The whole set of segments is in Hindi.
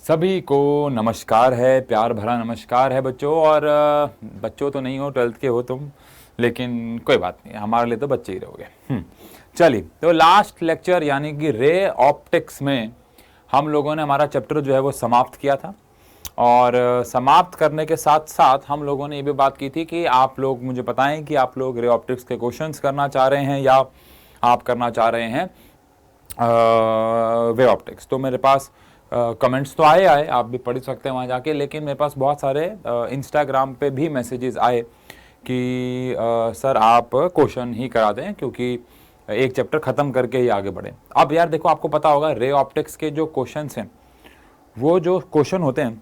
सभी को नमस्कार है, प्यार भरा नमस्कार है बच्चों। और बच्चों तो नहीं हो, 12th के हो तुम, लेकिन कोई बात नहीं, हमारे लिए तो बच्चे ही रहोगे। चलिए, तो लास्ट लेक्चर यानी कि रे ऑप्टिक्स में हम लोगों ने हमारा चैप्टर जो है वो समाप्त किया था। और समाप्त करने के साथ साथ हम लोगों ने ये भी बात की थी कि आप लोग मुझे बताएं कि आप लोग रे ऑप्टिक्स के क्वेश्चंस करना चाह रहे हैं या आप करना चाह रहे हैं वे ऑप्टिक्स। तो मेरे पास कमेंट्स तो आए, आप भी पढ़ सकते हैं वहाँ जाके, लेकिन मेरे पास बहुत सारे इंस्टाग्राम पे भी मैसेजेस आए कि सर आप क्वेश्चन ही करा दें, क्योंकि एक चैप्टर ख़त्म करके ही आगे बढ़े। अब यार देखो, आपको पता होगा रे ऑप्टिक्स के जो क्वेश्चंस हैं, वो जो क्वेश्चन होते हैं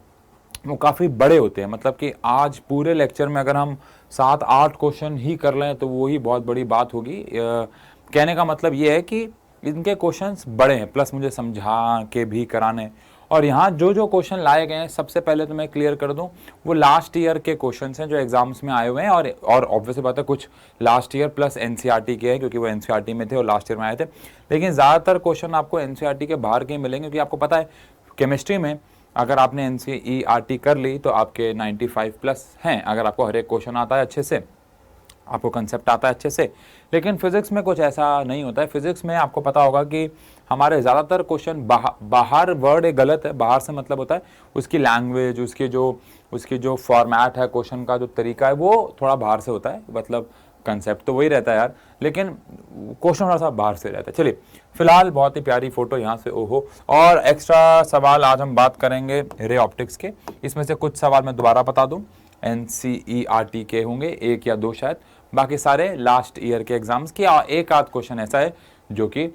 वो काफ़ी बड़े होते हैं। मतलब कि आज पूरे लेक्चर में अगर हम 7-8 क्वेश्चन ही कर लें तो वो ही बहुत बड़ी बात होगी। कहने का मतलब ये है कि इनके क्वेश्चंस बड़े हैं, प्लस मुझे समझा के भी कराने। और यहाँ जो जो क्वेश्चन लाए गए हैं, सबसे पहले तो मैं क्लियर कर दूं, वो लास्ट ईयर के क्वेश्चंस हैं जो एग्जाम्स में आए हुए हैं। और ऑब्वियसली बात है, कुछ लास्ट ईयर प्लस एनसीईआरटी के हैं, क्योंकि वो एनसीईआरटी में थे और लास्ट ईयर में आए थे। लेकिन ज़्यादातर क्वेश्चन आपको एनसीईआरटी के बाहर के मिलेंगे, क्योंकि आपको पता है केमिस्ट्री में अगर आपने एनसीईआरटी कर ली तो आपके 95 प्लस हैं, अगर आपको हर एक क्वेश्चन आता है अच्छे से, आपको कंसेप्ट आता है अच्छे से। लेकिन फिजिक्स में कुछ ऐसा नहीं होता है। फिजिक्स में आपको पता होगा कि हमारे ज़्यादातर क्वेश्चन बाहर वर्ड एक गलत है, बाहर से मतलब होता है उसकी लैंग्वेज, उसकी जो फॉर्मेट है, क्वेश्चन का जो तरीका है, वो थोड़ा बाहर से होता है। मतलब कंसेप्ट तो वही रहता है यार, लेकिन क्वेश्चन थोड़ा सा बाहर से रहता है। चलिए, फिलहाल बहुत ही प्यारी फोटो यहाँ से, ओहो। और एक्स्ट्रा सवाल आज हम बात करेंगे रे ऑप्टिक्स के। इसमें से कुछ सवाल मैं दोबारा बता दूं, एनसीईआरटी के होंगे, एक या दो शायद, बाकी सारे लास्ट ईयर के एग्जाम्स की। एक आध क्वेश्चन ऐसा है जो कि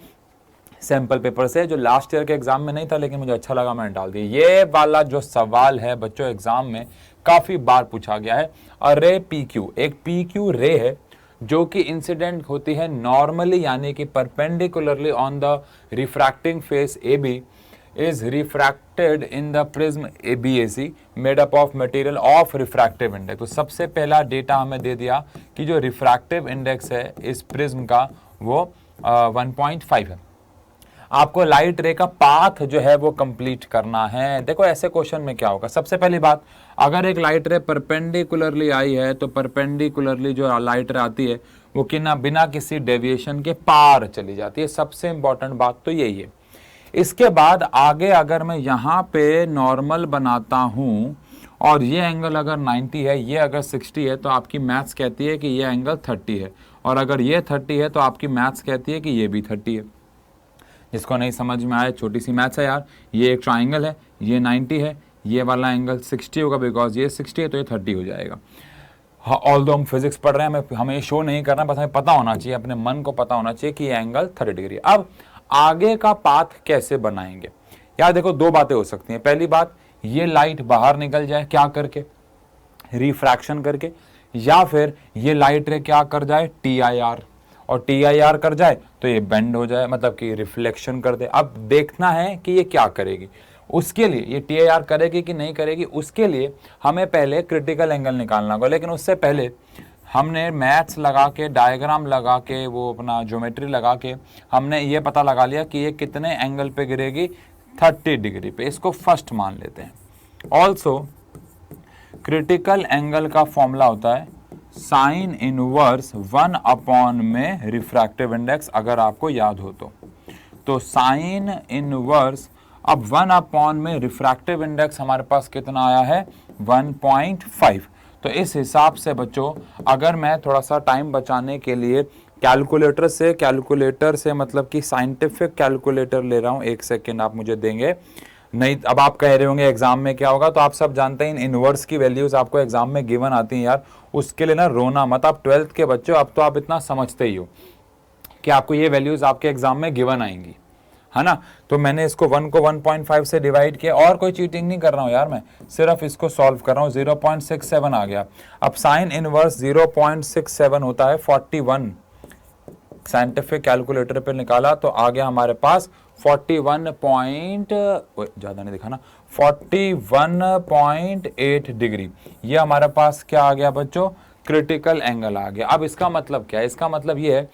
सैंपल पेपर से, जो लास्ट ईयर के एग्जाम में नहीं था, लेकिन मुझे अच्छा लगा, मैंने डाल दिया। ये वाला जो सवाल है बच्चों, एग्जाम में काफी बार पूछा गया है। अरे पीक्यू, एक पीक्यू रे है जो कि इंसिडेंट होती है नॉर्मली, यानी कि perpendicularly on the refracting face AB, is refracted in the prism ABAC made up of material of refractive index। तो सबसे पहला डेटा हमें दे दिया कि जो रिफ्रैक्टिव इंडेक्स है इस प्रिज्म का वो 1.5 है। आपको लाइट रे का पाथ जो है वो कंप्लीट करना है। देखो ऐसे क्वेश्चन में क्या होगा, सबसे पहली बात, अगर एक लाइट रे परपेंडिकुलरली आई है तो परपेंडिकुलरली जो लाइट रे आती है वो बिना किसी डेविएशन के पार चली जाती है। सबसे इंपॉर्टेंट बात तो यही है। इसके बाद आगे अगर मैं यहाँ पे नॉर्मल बनाता हूँ और ये एंगल अगर 90 है, ये अगर 60 है, तो आपकी मैथ्स कहती है कि ये एंगल 30 है। और अगर ये 30 है तो आपकी मैथ्स कहती है कि ये भी 30 है। जिसको नहीं समझ में आए, छोटी सी मैथ्स है यार, ये एक ट्राइंगल है, ये 90 है, ये वाला एंगल 60 होगा, बिकॉज ये 60 है तो ये 30 हो जाएगा। हाँ, ऑल दो हम फिजिक्स पढ़ रहे हैं, हमें शो नहीं करना, बस हमें पता होना चाहिए, अपने मन को पता होना चाहिए कि ये एंगल 30 डिग्री। अब आगे का पाथ कैसे बनाएंगे यार, देखो दो बातें हो सकती हैं। पहली बात, ये लाइट बाहर निकल जाए, क्या करके, रिफ्रैक्शन करके, या फिर ये लाइट रे क्या कर जाए, TIR, और TIR कर जाए तो ये बेंड हो जाए, मतलब कि रिफ्लेक्शन कर दे। अब देखना है कि ये क्या करेगी। उसके लिए ये TIR करेगी कि नहीं करेगी, उसके लिए हमें पहले क्रिटिकल एंगल निकालना होगा। लेकिन उससे पहले हमने मैथ्स लगा के, डायग्राम लगा के, वो अपना ज्योमेट्री लगा के हमने ये पता लगा लिया कि ये कितने एंगल पे गिरेगी, 30 डिग्री पे। इसको फर्स्ट मान लेते हैं। ऑल्सो क्रिटिकल एंगल का फॉर्मूला होता है साइन इनवर्स 1 में रिफ्रैक्टिव इंडेक्स, अगर आपको याद हो तो साइन इनवर्स, अब 1 में रिफ्रैक्टिव इंडेक्स हमारे पास कितना आया है, 1.5। तो इस हिसाब से बच्चों, अगर मैं थोड़ा सा टाइम बचाने के लिए कैलकुलेटर से मतलब कि साइंटिफिक कैलकुलेटर ले रहा हूँ, 1 सेकेंड आप मुझे देंगे। नहीं, अब आप कह रहे होंगे एग्जाम में क्या होगा, तो आप सब जानते हैं इन इनवर्स की वैल्यूज आपको एग्जाम में गिवन आती हैं यार, उसके लिए ना रोना मत। आप 12th के बच्चों, अब तो आप इतना समझते ही हो कि आपको ये वैल्यूज आपके एग्जाम में गिवन आएंगी, है ना। तो मैंने इसको 1 को 1.5 से डिवाइड किया, और कोई चीटिंग नहीं कर रहा हूँ यार, मैं सिर्फ इसको सॉल्व कर रहा हूँ। 0.67 आ गया। अब साइन इनवर्स 0.67 होता है 41, साइंटिफिक कैलकुलेटर पे निकाला तो आ गया हमारे पास 41 पॉइंट, ज्यादा नहीं दिखा ना, 41.8 डिग्री। ये हमारे पास क्या आ गया बच्चों, क्रिटिकल एंगल आ गया। अब इसका मतलब क्या है, इसका मतलब ये है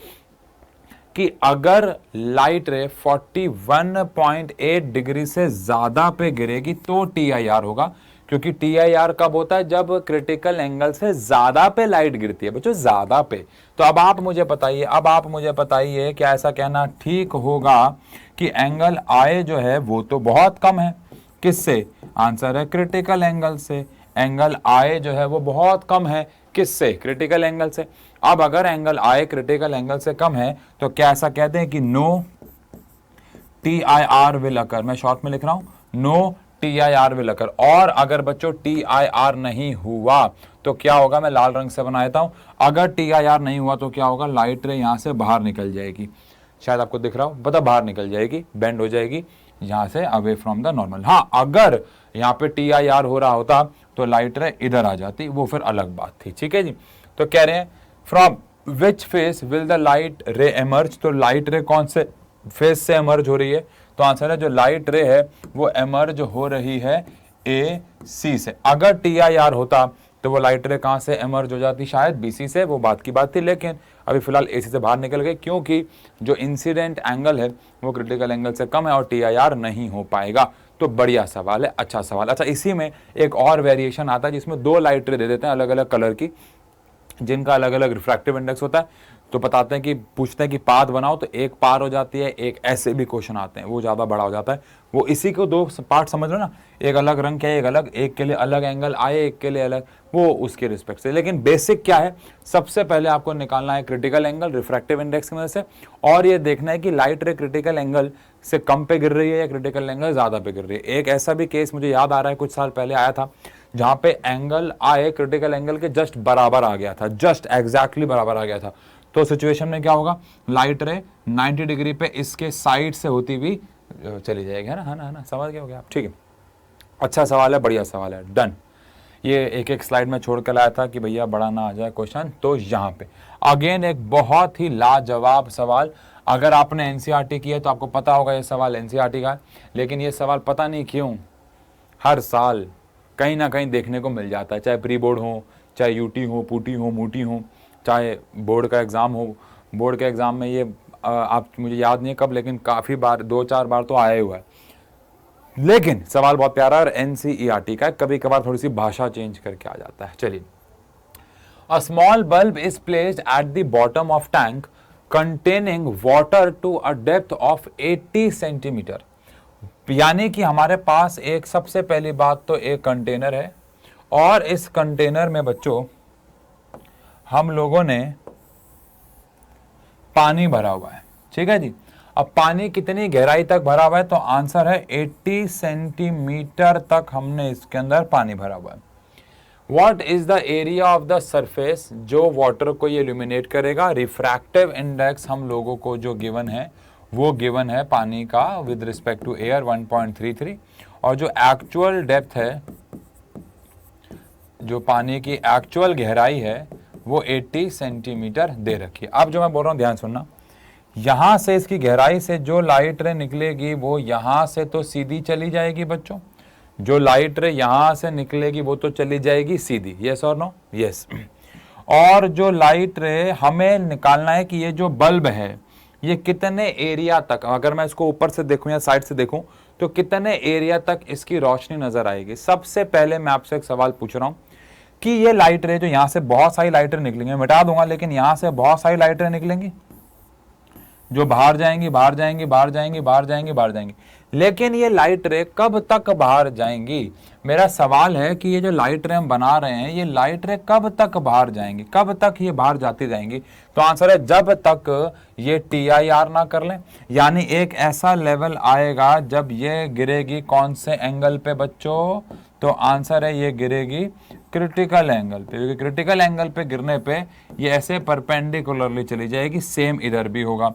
कि अगर लाइट रे 41.8 डिग्री से ज्यादा पे गिरेगी तो TIR होगा, क्योंकि TIR कब होता है? जब क्रिटिकल एंगल से ज्यादा पे लाइट गिरती है बच्चों, ज्यादा पे। तो अब आप मुझे बताइए क्या ऐसा कहना ठीक होगा कि एंगल I जो है वो तो बहुत कम है, किससे? आंसर है क्रिटिकल एंगल से। एंगल I जो है वो बहुत कम है, किससे? क्रिटिकल एंगल से। अब अगर एंगल I क्रिटिकल एंगल से कम है तो क्या ऐसा कहते हैं कि नो TIR विल अकर? मैं शॉर्ट में लिख रहा हूं, नो TIR विल अकर। और अगर बच्चों TIR नहीं हुआ तो क्या होगा? मैं लाल रंग से बना देता हूं। अगर TIR नहीं हुआ तो क्या होगा? लाइट रे यहां से बाहर निकल जाएगी, शायद आपको दिख रहा हो, पता, बाहर निकल जाएगी, बेंड हो जाएगी यहां से अवे फ्रॉम द नॉर्मल। हाँ, अगर यहाँ पे TIR हो रहा होता तो लाइट रे इधर आ जाती, वो फिर अलग बात थी। ठीक है जी। तो कह रहे हैं from which face will the light रे एमर्ज? तो लाइट रे कौन से फेस से एमर्ज हो रही है? तो आंसर है जो लाइट रे है वो एमर्ज हो रही है AC से। अगर TIR होता तो वो लाइट रे कहां से एमर्ज हो जाती? शायद BC से, वो बात की बात थी, लेकिन अभी फिलहाल AC से बाहर निकल गई, क्योंकि जो इंसिडेंट एंगल है वो क्रिटिकल एंगल से कम है और TIR नहीं हो पाएगा। तो बढ़िया सवाल है, अच्छा सवाल। अच्छा, इसी में एक और वेरिएशन आता है जिसमें दो लाइट रे दे देते हैं अलग अलग कलर की, जिनका अलग अलग रिफ्रैक्टिव इंडेक्स होता है। तो बताते हैं कि पूछते हैं कि पाथ बनाओ, तो एक पार हो जाती है, एक ऐसे भी क्वेश्चन आते हैं, वो ज़्यादा बड़ा हो जाता है। वो इसी को दो पार्ट समझ लो ना, एक अलग रंग क्या है, एक अलग, एक के लिए अलग एंगल आए, एक के लिए अलग, वो उसके रिस्पेक्ट से। लेकिन बेसिक क्या है? सबसे पहले आपको निकालना है क्रिटिकल एंगल रिफ्रैक्टिव इंडेक्स की मदद से, और ये देखना है कि लाइट रे क्रिटिकल एंगल से कम पे गिर रही है या क्रिटिकल एंगल ज़्यादा पे गिर रही है। एक ऐसा भी केस मुझे याद आ रहा है, कुछ साल पहले आया था, जहां पे एंगल आए क्रिटिकल एंगल के जस्ट बराबर आ गया था, जस्ट एग्जैक्टली बराबर आ गया था। तो सिचुएशन में क्या होगा? लाइट रे 90 डिग्री पे इसके साइड से होती हुई चली जाएगी, है ना, समझ गए होगे आप? ठीक है, अच्छा सवाल है, बढ़िया सवाल है, डन। ये एक एक स्लाइड में छोड़ कर लाया था कि भैया बड़ा ना आ जाए क्वेश्चन। तो यहाँ पे अगेन एक बहुत ही लाजवाब सवाल। अगर आपने NCERT की है तो आपको पता होगा ये सवाल NCERT का है, लेकिन ये सवाल पता नहीं क्यों हर साल कहीं ना कहीं देखने को मिल जाता है, चाहे प्री बोर्ड हो, चाहे UT हो, पुटी हो, मूटी हो, चाहे बोर्ड का एग्ज़ाम हो। बोर्ड के एग्ज़ाम में ये आप, मुझे याद नहीं है कब, लेकिन काफ़ी बार, 2-4 बार तो आया हुआ है। लेकिन सवाल बहुत प्यारा और NCERT का है, कभी कभार थोड़ी सी भाषा चेंज करके आ जाता है। चलिए, a small bulb is placed at the bottom of tank containing water to a depth of 80 centimetre. यानी कि हमारे पास एक, सबसे पहली बात तो एक कंटेनर है, और इस कंटेनर में बच्चों हम लोगों ने पानी भरा हुआ है। ठीक है जी। अब पानी कितनी गहराई तक भरा हुआ है? तो आंसर है 80 सेंटीमीटर तक हमने इसके अंदर पानी भरा हुआ है। What is the area of the surface जो वाटर को ये इल्यूमिनेट करेगा? रिफ्रैक्टिव इंडेक्स हम लोगों को जो गिवन है वो गिवन है पानी का विद रिस्पेक्ट टू एयर 1.33, और जो एक्चुअल डेप्थ है, जो पानी की एक्चुअल गहराई है वो 80 सेंटीमीटर दे रखी है। अब जो मैं बोल रहा हूं ध्यान सुनना, यहां से इसकी गहराई से जो लाइट रे निकलेगी वो यहां से तो सीधी चली जाएगी बच्चों, जो लाइट रे यहां से निकलेगी वो तो चली जाएगी सीधी, यस और नो? यस। और जो लाइट रे हमें निकालना है कि ये जो बल्ब है ये कितने एरिया तक, अगर मैं इसको ऊपर से देखूं या साइड से देखूं तो कितने एरिया तक इसकी रोशनी नजर आएगी। सबसे पहले मैं आपसे एक सवाल पूछ रहा हूं कि ये लाइट रे, जो यहां से बहुत सारी लाइट रे निकलेंगी, मिटा दूंगा, लेकिन यहां से बहुत सारी लाइट रे निकलेंगी जो बाहर जाएंगी, बाहर जाएंगी, बाहर जाएंगी, बाहर जाएंगी, बाहर जाएंगी। लेकिन ये लाइट रे कब तक बाहर जाएंगी? मेरा सवाल है कि ये जो लाइट रे हम बना रहे हैं ये लाइट रे कब तक बाहर जाएंगी, कब तक ये बाहर जाती जाएंगी? तो आंसर है जब तक ये TIR ना कर लें। यानी एक ऐसा लेवल आएगा जब ये गिरेगी कौन से एंगल पे बच्चों? तो आंसर है ये गिरेगी क्रिटिकल एंगल पे, क्योंकि क्रिटिकल एंगल पे गिरने पे ये ऐसे परपेंडिकुलरली चली जाएगी, सेम इधर भी होगा।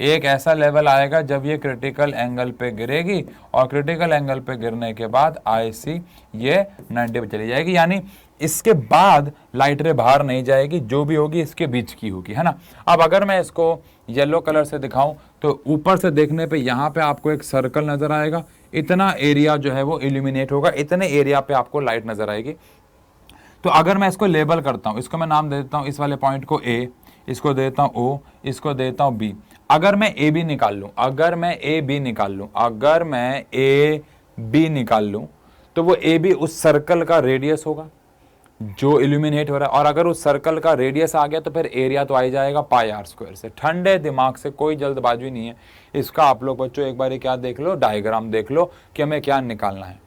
एक ऐसा लेवल आएगा जब ये क्रिटिकल एंगल पे गिरेगी, और क्रिटिकल एंगल पे गिरने के बाद IC ये 90 पे चली जाएगी, यानी इसके बाद लाइट रे बाहर नहीं जाएगी, जो भी होगी इसके बीच की होगी, है ना। अब अगर मैं इसको येलो कलर से दिखाऊं तो ऊपर से देखने पे यहाँ पे आपको एक सर्कल नजर आएगा, इतना एरिया जो है वो इल्यूमिनेट होगा, इतने एरिया पे आपको लाइट नजर आएगी। तो अगर मैं इसको लेबल करता हूं, इसको मैं नाम दे देता हूं, इस वाले पॉइंट को A, इसको दे देता हूं O, इसको दे देता हूं B। अगर मैं ए बी निकाल लूं, अगर मैं ए बी निकाल लूं, अगर मैं ए बी निकाल लूं, तो वो ए बी उस सर्कल का रेडियस होगा जो इल्यूमिनेट हो रहा है, और अगर उस सर्कल का रेडियस आ गया तो फिर एरिया तो आ ही जाएगा पाई आर स्क्वायर से। ठंडे दिमाग से, कोई जल्दबाजी नहीं है इसका। आप लोग बच्चों एक बार क्या देख लो, डायग्राम देख लो कि हमें क्या निकालना है।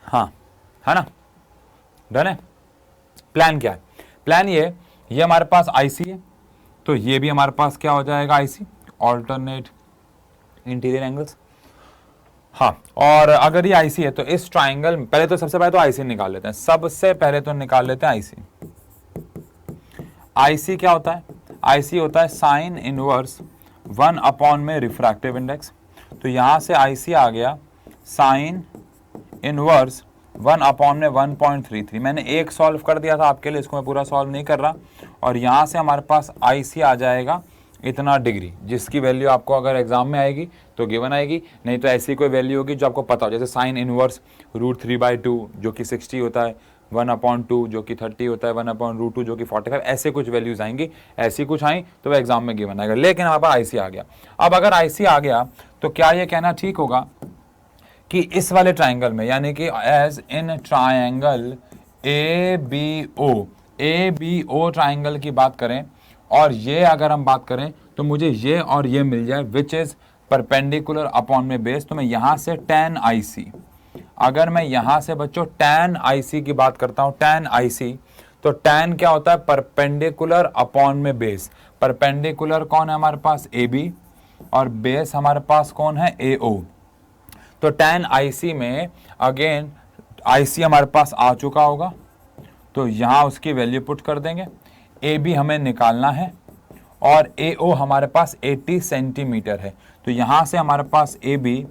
हाँ, है ना, डन है। प्लान क्या है? प्लान ये हमारे पास आईसी है, तो ये भी हमारे पास क्या हो जाएगा, आईसी, ऑल्टरनेट इंटीरियर एंगल्स। हाँ, और अगर ये आईसी है तो इस ट्राइंगल में पहले तो सबसे पहले तो आईसी निकाल लेते हैं, सबसे पहले तो निकाल लेते हैं आईसी। आईसी क्या होता है? आईसी होता है साइन इनवर्स 1 अपॉन में रिफ्रैक्टिव इंडेक्स। तो यहां से आईसी आ गया साइन इनवर्स 1 अपॉन में 1.33। मैंने एक सॉल्व कर दिया था आपके लिए, इसको मैं पूरा सॉल्व नहीं कर रहा। और यहां से हमारे पास आईसी आ जाएगा इतना डिग्री, जिसकी वैल्यू आपको अगर एग्जाम में आएगी तो गिवन आएगी, नहीं तो ऐसी कोई वैल्यू होगी जो आपको पता हो, जैसे साइन इनवर्स √3/2 जो कि 60 होता है, 1/2 जो कि 30 होता है, 1/√2 जो कि 45, ऐसे कुछ वैल्यूज आएंगी। ऐसी कुछ आई तो वह एग्जाम में गिवन आएगा, लेकिन हमारे पास आईसी आ गया। अब अगर आईसी आ गया तो क्या ये कहना ठीक होगा कि इस वाले ट्राइंगल में, यानी कि as in triangle A B O triangle की बात करें, और ये अगर हम बात करें तो मुझे ये और ये मिल जाए विच इज परपेंडिकुलर अपॉन में बेस, तो मैं यहां से tan IC, अगर मैं यहां से बच्चों tan IC की बात करता हूं, tan IC, तो tan क्या होता है? परपेंडिकुलर अपॉन में बेस। परपेंडिकुलर कौन है हमारे पास? AB, और बेस हमारे पास कौन है? AO। तो tan IC में अगेन IC हमारे पास आ चुका होगा, तो यहां उसकी वैल्यू पुट कर देंगे। AB हमें निकालना है और AO हमारे पास 80 सेंटीमीटर है, तो यहां से हमारे पास AB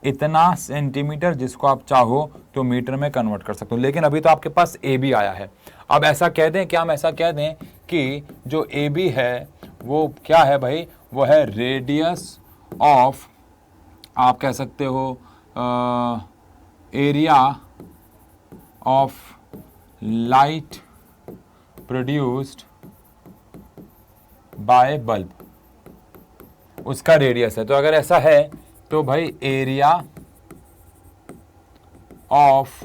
इतना सेंटीमीटर, जिसको आप चाहो तो मीटर में कन्वर्ट कर सकते हो, लेकिन अभी तो आपके पास AB आया है। अब ऐसा कह दें, क्या हम ऐसा कह दें कि जो AB है वो क्या है भाई? वो है रेडियस ऑफ, आप कह सकते हो area of light produced by bulb, उसका रेडियस है। तो अगर ऐसा है तो भाई एरिया ऑफ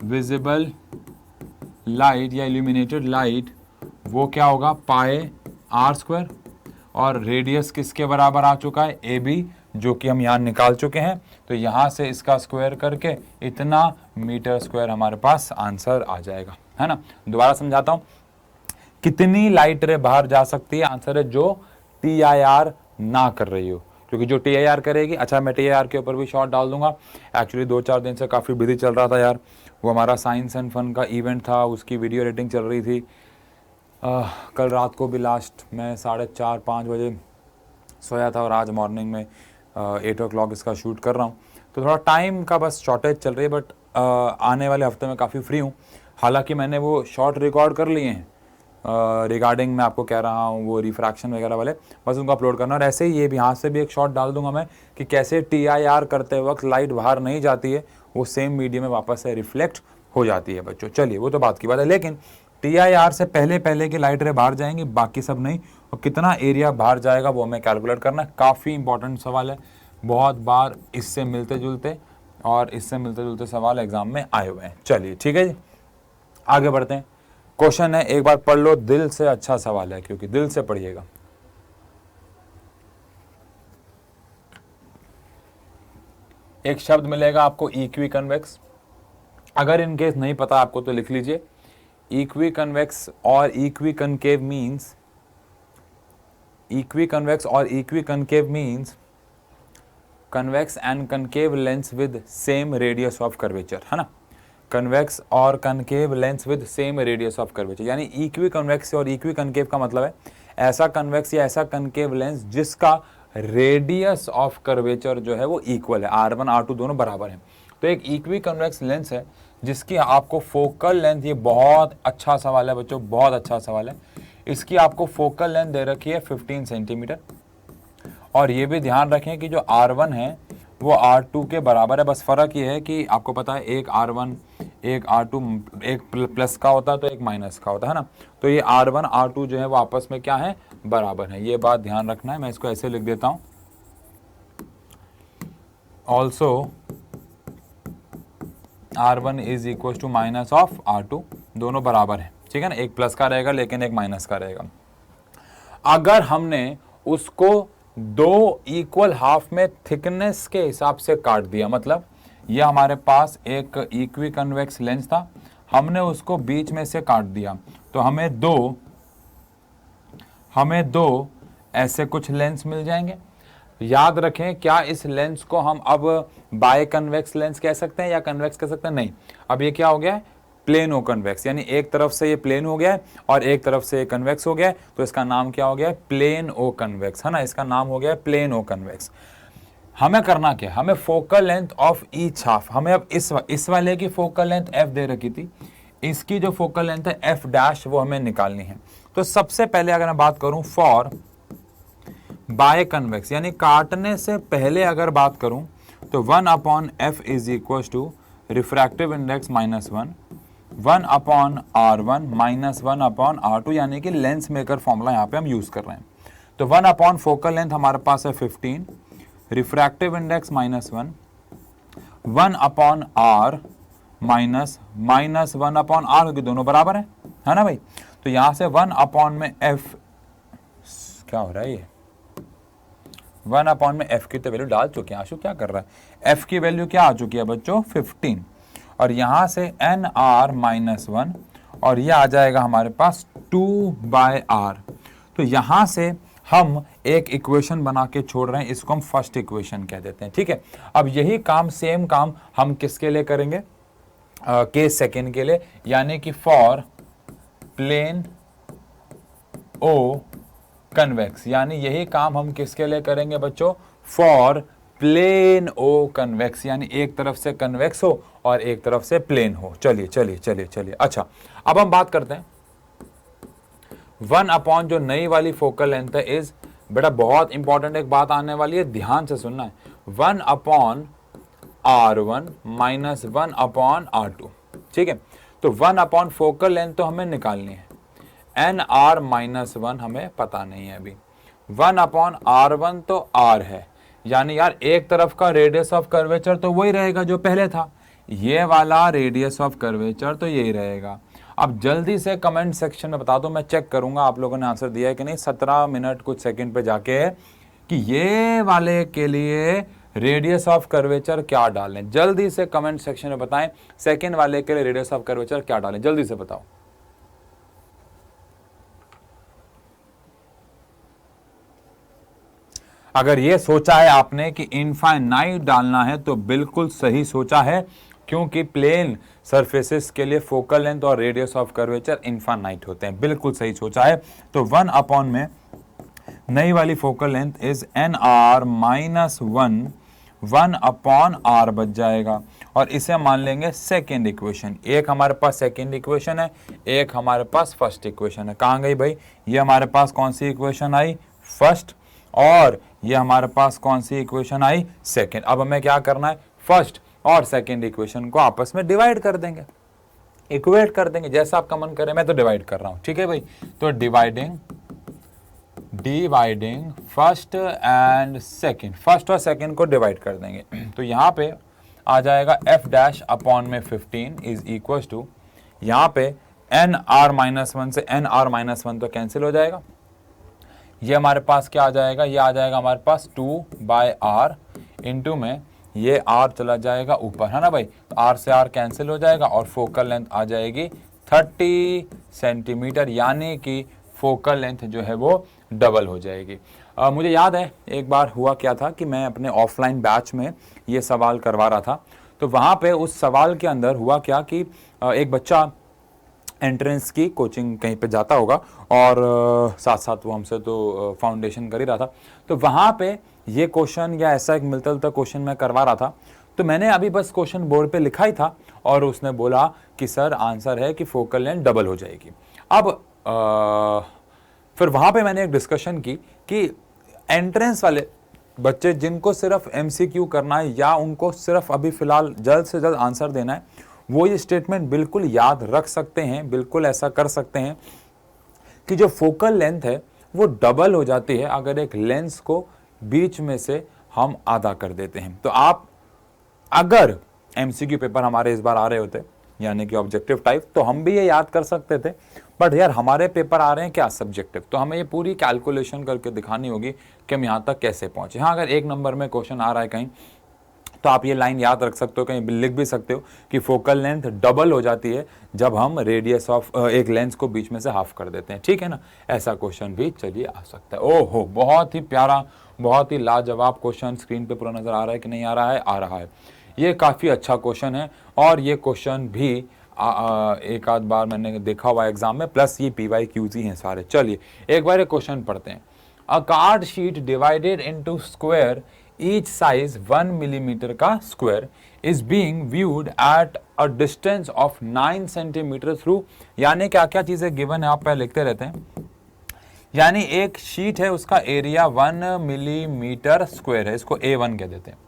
विजिबल लाइट या इल्यूमिनेटेड लाइट वो क्या होगा? पाई आर स्क्वायर, और रेडियस किसके बराबर आ चुका है? AB, जो कि हम यहाँ निकाल चुके हैं। तो यहाँ से इसका स्क्वायर करके इतना मीटर स्क्वायर हमारे पास आंसर आ जाएगा, है ना। दोबारा समझाता हूँ, कितनी लाइट रे बाहर जा सकती है? आंसर है जो TIR ना कर रही हो, क्योंकि जो TIR करेगी, अच्छा मैं TIR के ऊपर भी शॉर्ट डाल दूंगा। एक्चुअली 2-4 दिन से काफ़ी बिजी चल रहा था यार, वो हमारा साइंस एंड फन का इवेंट था, उसकी वीडियो एडिटिंग चल रही थी। कल रात को भी लास्ट मैं 4:30-5 बजे सोया था, और आज मॉर्निंग में 8 o'clock इसका शूट कर रहा हूँ। तो थोड़ा टाइम का बस शॉर्टेज चल रही है, बट आने वाले हफ्ते में काफ़ी फ्री हूँ। हालांकि मैंने वो शॉर्ट रिकॉर्ड कर लिए हैं रिगार्डिंग, मैं आपको कह रहा हूँ वो रिफ्रैक्शन वगैरह वाले, बस उनको अपलोड करना। और ऐसे ही ये भी यहाँ से भी एक शॉट डाल दूंगा मैं कि कैसे TIR करते वक्त लाइट बाहर नहीं जाती है, वो सेम मीडियम में वापस से रिफ्लेक्ट हो जाती है बच्चों। चलिए वो तो बात की बात है, लेकिन TIR से पहले की लाइट रे बाहर जाएंगी, बाकी सब नहीं। और कितना एरिया बाहर जाएगा वो हमें कैलकुलेट करना है। काफ़ी इंपॉर्टेंट सवाल है, बहुत बार इससे मिलते जुलते सवाल एग्जाम में आए हुए हैं। चलिए ठीक है जी, आगे बढ़ते हैं। क्वेश्चन है, एक बार पढ़ लो, दिल से अच्छा सवाल है, क्योंकि दिल से पढ़िएगा। एक शब्द मिलेगा आपको इक्वी कन्वेक्स, अगर इन केस नहीं पता आपको तो लिख लीजिए। इक्वी कन्वेक्स और equiconcave means, equiconvex और equiconcave means convex and concave lens with same radius of curvature, है ना। कन्वेक्स और concave lens with same radius of curvature, यानी इक्वी कन्वेक्स और इक्वी कनकेव का मतलब है ऐसा कन्वेक्स या ऐसा कनकेव लेंस जिसका रेडियस ऑफ कर्वेचर जो है वो इक्वल है, R1 R2 दोनों बराबर हैं। तो एक इक्वी कन्वेक्स लेंस है जिसकी आपको फोकल लेंथ, ये बहुत अच्छा सवाल है बच्चों, बहुत अच्छा सवाल है। इसकी आपको फोकल लेंथ दे रखी है 15 सेंटीमीटर, और ये भी ध्यान रखें कि जो R1 है वो R2 के बराबर है। बस फ़र्क ये है कि आपको पता है एक R1 एक R2, एक प्लस का होता है तो एक माइनस का होता है ना। तो ये R1 R2 जो है वो आपस में क्या है? बराबर है। ये बात ध्यान रखना है, मैं इसको ऐसे लिख देता हूं, also R1 is equal to minus of R2, दोनों बराबर है, ठीक है ना। एक प्लस का रहेगा लेकिन एक माइनस का रहेगा। अगर हमने उसको दो इक्वल हाफ में थिकनेस के हिसाब से काट दिया, मतलब ये हमारे पास एक इक्वी कन्वेक्स लेंस था, हमने उसको बीच में से काट दिया, तो हमें दो ऐसे कुछ लेंस मिल जाएंगे। याद रखें, क्या इस लेंस को हम अब बाय कन्वेक्स लेंस कह सकते हैं या कन्वेक्स कह सकते हैं? नहीं, अब ये क्या हो गया है, प्लेनो कन्वेक्स, यानी एक तरफ से ये प्लेन हो गया है और एक तरफ से ये कन्वेक्स हो गया है, तो इसका नाम क्या हो गया है, प्लेन ओ कन्वेक्स, है ना। इसका नाम हो गया है प्लेन ओ कन्वेक्स। हमें करना क्या, हमें focal length of each half, हमें अब इस वाले की फोकल लेंथ f दे रखी थी, इसकी जो फोकल लेंथ है f डैश, वो हमें निकालनी है। तो सबसे पहले अगर मैं बात करूं फॉर बाय कन्वेक्स, यानी काटने से पहले अगर बात करूं, तो 1/f is equal to refractive index -1, 1/r1 minus 1/r2, यानी कि लेंस मेकर फॉर्मूला यहाँ पे हम यूज कर रहे हैं। तो 1 फोकल लेंथ हमारे पास है 15, refractive index -1, 1/r minus 1/r, क्योंकि दोनों बराबर है ना भाई। तो यहां से 1 में f, क्या हो रहा है, ये 1 में f की तो वैल्यू डाल चुके हैं। आशु क्या कर रहा है, f की वैल्यू क्या आ चुकी है बच्चों, 15, और यहां से nr-1, और ये आ जाएगा हमारे पास 2/r। तो यहां से हम एक इक्वेशन बना के छोड़ रहे हैं, इसको हम फर्स्ट इक्वेशन कह देते हैं, ठीक है। अब यही काम, सेम काम हम किसके लिए करेंगे, केस सेकेंड के लिए, यानी कि फॉर प्लेन ओ कन्वेक्स, यानी यही काम हम किसके लिए करेंगे बच्चों, फॉर प्लेन ओ कन्वेक्स, यानी एक तरफ से कन्वेक्स हो और एक तरफ से प्लेन हो। चलिए। अच्छा, अब हम बात करते हैं 1 जो नई वाली फोकल लेंथ है इज, बेटा बहुत इंपॉर्टेंट एक बात आने वाली है, ध्यान से सुनना है, 1/r1 माइनस 1/r2, ठीक है। तो 1 फोकल लेंथ तो हमें निकालनी है, nr-1 हमें पता नहीं है अभी, 1/r1 तो r है, यानी यार एक तरफ का रेडियस ऑफ कर्वेचर तो वही रहेगा जो पहले था, ये वाला रेडियस ऑफ कर्वेचर तो यही रहेगा। अब जल्दी से कमेंट सेक्शन में बता दो, मैं चेक करूंगा आप लोगों ने आंसर दिया है कि नहीं, 17 मिनट कुछ सेकंड पे जाके, कि ये वाले के लिए रेडियस ऑफ कर्वेचर क्या डालें। जल्दी से कमेंट सेक्शन में बताएं, सेकंड वाले के लिए रेडियस ऑफ कर्वेचर क्या डालें, जल्दी से बताओ। अगर ये सोचा है आपने कि इनफाइनाइट डालना है तो बिल्कुल सही सोचा है, क्योंकि प्लेन सरफेसेस के लिए फोकल लेंथ और रेडियस ऑफ कर्वेचर इनफाइनाइट होते हैं, बिल्कुल सही सोचा है। तो 1 में नई वाली focal length is nr-1, 1/r बच जाएगा, और इसे मान लेंगे सेकेंड इक्वेशन। एक हमारे पास सेकेंड इक्वेशन है, एक हमारे पास फर्स्ट इक्वेशन है। कहाँ गई भाई, ये हमारे पास कौन सी इक्वेशन आई, फर्स्ट, और ये हमारे पास कौन सी इक्वेशन आई, सेकेंड। अब हमें क्या करना है, फर्स्ट और सेकेंड इक्वेशन को आपस में डिवाइड कर देंगे, इक्वेट कर देंगे, जैसा आपका मन करे। मैं तो डिवाइड कर रहा हूं, ठीक है भाई। तो dividing first and second, first और सेकेंड को डिवाइड कर देंगे। तो यहाँ पे आ जाएगा f डैश अपॉन में 15 इज इक्वल टू, यहाँ पे nr-1 से nr-1 तो कैंसिल हो जाएगा, ये हमारे पास क्या आ जाएगा, ये आ जाएगा हमारे पास 2/r, इंटू में ये r चला जाएगा ऊपर, है ना भाई। तो r से r कैंसिल हो जाएगा और फोकल लेंथ आ जाएगी 30 सेंटीमीटर, यानी कि फोकल लेंथ जो है वो डबल हो जाएगी। मुझे याद है एक बार हुआ क्या था कि मैं अपने ऑफलाइन बैच में ये सवाल करवा रहा था, तो वहाँ पे उस सवाल के अंदर हुआ क्या कि एक बच्चा एंट्रेंस की कोचिंग कहीं पे जाता होगा और साथ साथ वो हमसे तो फाउंडेशन कर ही रहा था, तो वहाँ पे ये क्वेश्चन या ऐसा एक मिलता जुलता क्वेश्चन मैं करवा रहा था। तो मैंने अभी बस क्वेश्चन बोर्ड पे लिखा ही था और उसने बोला कि सर आंसर है कि फोकल लेंथ डबल हो जाएगी। अब फिर वहाँ पे मैंने एक डिस्कशन की कि एंट्रेंस वाले बच्चे जिनको सिर्फ MCQ करना है या उनको सिर्फ अभी फ़िलहाल जल्द से जल्द आंसर देना है, वो ये स्टेटमेंट बिल्कुल याद रख सकते हैं, बिल्कुल ऐसा कर सकते हैं कि जो फोकल लेंथ है वो डबल हो जाती है अगर एक लेंस को बीच में से हम आधा कर देते हैं। तो आप अगर एमसीक्यू पेपर हमारे इस बार आ रहे होते यानी कि ऑब्जेक्टिव टाइप, तो हम भी ये याद कर सकते थे, बट यार हमारे पेपर आ रहे हैं क्या सब्जेक्टिव, तो हमें ये पूरी कैलकुलेशन करके दिखानी होगी कि हम यहाँ तक कैसे पहुँचे। हाँ, अगर 1 नंबर में क्वेश्चन आ रहा है कहीं तो आप ये लाइन याद रख सकते हो, कहीं लिख भी सकते हो कि फोकल लेंथ डबल हो जाती है जब हम रेडियस ऑफ एक लेंस को बीच में से हाफ कर देते हैं, ठीक है ना। ऐसा क्वेश्चन भी चलिए आ सकता है। ओहो, बहुत ही प्यारा, बहुत ही लाजवाब क्वेश्चन स्क्रीन पे पूरा नजर आ रहा है कि नहीं आ रहा है? आ रहा है। ये काफ़ी अच्छा क्वेश्चन है और ये क्वेश्चन भी एक आध बार मैंने देखा हुआ एग्जाम में, प्लस ये PYQs ही हैं सारे। चलिए एक बार ये क्वेश्चन पढ़ते हैं। A card sheet divided into square each size 1 millimetre का square is being viewed at a distance of 9 centimetre through. यानी क्या क्या चीजें गिवन है, आप पहले लिखते रहते हैं। यानी एक शीट है, उसका एरिया 1 मिलीमीटर स्क्वायर है, इसको A1 कह देते हैं।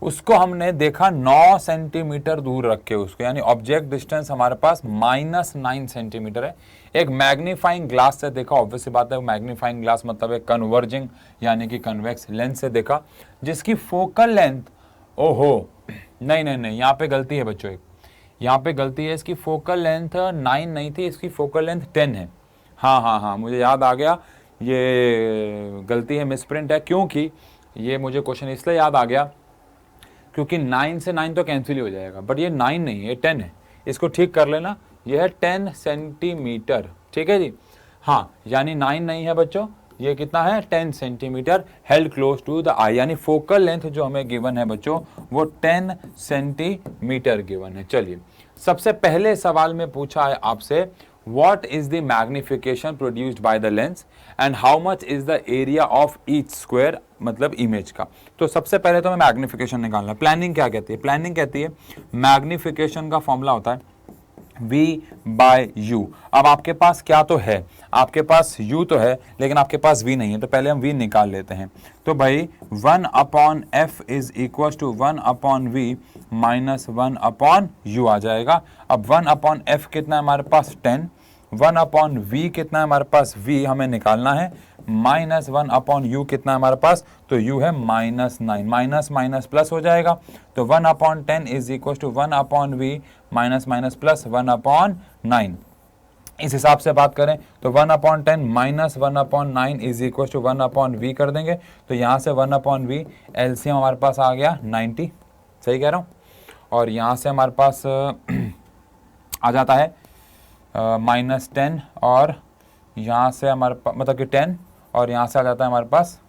उसको हमने देखा 9 सेंटीमीटर दूर रख के उसको, यानी ऑब्जेक्ट डिस्टेंस हमारे पास -9 सेंटीमीटर है। एक मैग्नीफाइंग ग्लास से देखा, ऑब्वियस बात है मैग्नीफाइंग ग्लास मतलब एक कन्वर्जिंग यानी कि कन्वेक्स लेंस से देखा, जिसकी फोकल लेंथ, ओहो नहीं, यहाँ पे गलती है बच्चों, एक यहाँ पे गलती है, इसकी फोकल लेंथ 9 नहीं थी, इसकी फोकल लेंथ 10 है। हाँ, मुझे याद आ गया, ये गलती है, मिसप्रिंट है, क्योंकि ये मुझे क्वेश्चन इसलिए याद आ गया क्योंकि 9 से 9 तो कैंसिल ही हो जाएगा, बट ये 9 नहीं है, 10 है, इसको ठीक कर लेना। ये है 10 सेंटीमीटर, ठीक है जी। हाँ, यानी 9 नहीं है बच्चों, ये कितना है 10 centimetre held close to the eye, यानी फोकल लेंथ जो हमें गिवन है बच्चों वो 10 सेंटीमीटर गिवन है। चलिए सबसे पहले सवाल में पूछा है आपसे what is the magnification produced by the lens and how much is the area of each square, मतलब इमेज का। तो सबसे पहले तो हमें मैग्निफिकेशन निकालना है। प्लानिंग क्या कहती है? प्लानिंग कहती है मैग्निफिकेशन का फॉर्मूला होता है V/U। अब आपके पास क्या तो है, आपके पास U तो है लेकिन आपके पास V नहीं है, तो पहले हम V निकाल लेते हैं। तो भाई 1/F is equal to 1/V minus 1/U आ जाएगा। अब 1/F कितना है हमारे पास 10, 1/V कितना है हमारे पास, V हमें निकालना है, माइनस 1/U कितना है हमारे पास, तो U है -9, माइनस माइनस प्लस हो जाएगा। तो 1/10 is equal to 1/V minus minus plus 1/9। इस हिसाब से बात करें तो 1/10 minus 1/9 is equal to 1/V कर देंगे। तो यहाँ से 1/V एलसीएम हमारे पास आ गया 90, सही कह रहा हूँ। और यहाँ से हमारे पास आ जाता है -10, और यहाँ से हमारे पास मतलब कि 10, और यहाँ से आ जाता है हमारे पास,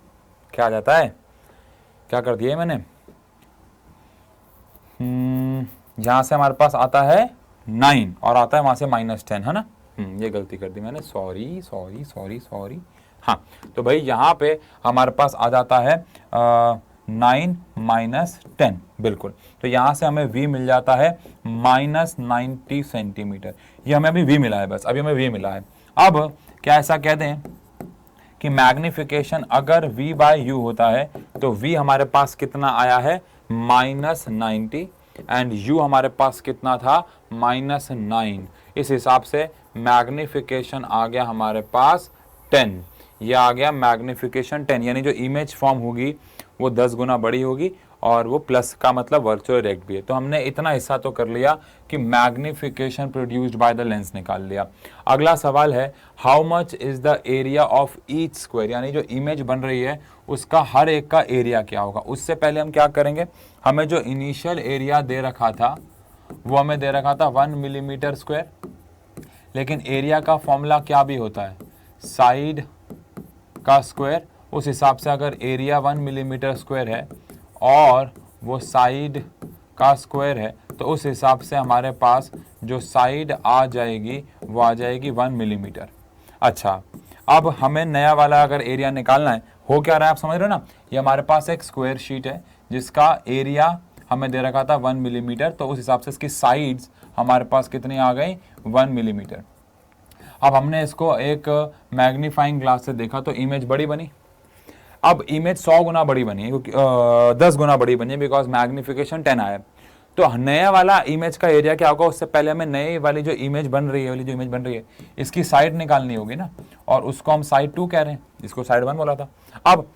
क्या आ जाता है, क्या कर दिया मैंने, यहाँ से हमारे पास आता है 9 और आता है वहाँ से -10, है ना। ये गलती कर दी मैंने, सॉरी। हाँ, तो भाई यहाँ पे हमारे पास आ जाता है 9 माइनस 10, बिल्कुल। तो यहाँ से हमें V मिल जाता है -90 सेंटीमीटर। ये हमें अभी V मिला है, बस अभी हमें V मिला है। अब क्या ऐसा कह दें कि मैग्निफिकेशन अगर V/U होता है तो V हमारे पास कितना आया है -90 एंड U हमारे पास कितना था -9। इस हिसाब से मैग्निफिकेशन आ गया हमारे पास 10। यह आ गया मैग्निफिकेशन 10, यानी जो इमेज फॉर्म होगी वो 10 गुना बड़ी होगी, और वो प्लस का मतलब वर्चुअल रेक्ट भी है। तो हमने इतना हिस्सा तो कर लिया कि magnification produced by the lens निकाल लिया। अगला सवाल है how much is the area of each square, यानी जो इमेज बन रही है उसका हर एक का एरिया क्या होगा। उससे पहले हम क्या करेंगे, हमें जो इनिशियल एरिया दे रखा था वो हमें दे रखा था 1 मिलीमीटर स्क्वायर, लेकिन एरिया का फॉर्मूला क्या भी होता है, साइड का स्क्वायर। उस हिसाब से अगर एरिया 1 मिलीमीटर स्क्वायर है और वो साइड का स्क्वायर है, तो उस हिसाब से हमारे पास जो साइड आ जाएगी वो आ जाएगी 1 मिलीमीटर। अच्छा, अब हमें नया वाला अगर एरिया निकालना है, हो क्या रहा है आप समझ रहे हो ना। ये हमारे पास एक स्क्वायर शीट है जिसका एरिया हमें दे रखा था 1 मिलीमीटर, तो उस हिसाब से इसकी साइड्स हमारे पास कितनी आ गई 1 मिलीमीटर। अब हमने इसको एक मैग्नीफाइंग ग्लास से देखा तो इमेज बड़ी बनी। अब इमेज 100 गुना बड़ी बनी है, क्योंकि 10 गुना बड़ी बनी है, बिकॉज मैग्निफिकेशन 10 आया। तो नया वाला इमेज का एरिया क्या होगा, उससे पहले हमें नई वाली जो इमेज बन रही है, वाली जो इमेज बन रही है, इसकी साइड निकालनी होगी ना, और उसको हम साइड 2 कह रहे हैं, इसको साइड 1 बोला था। अब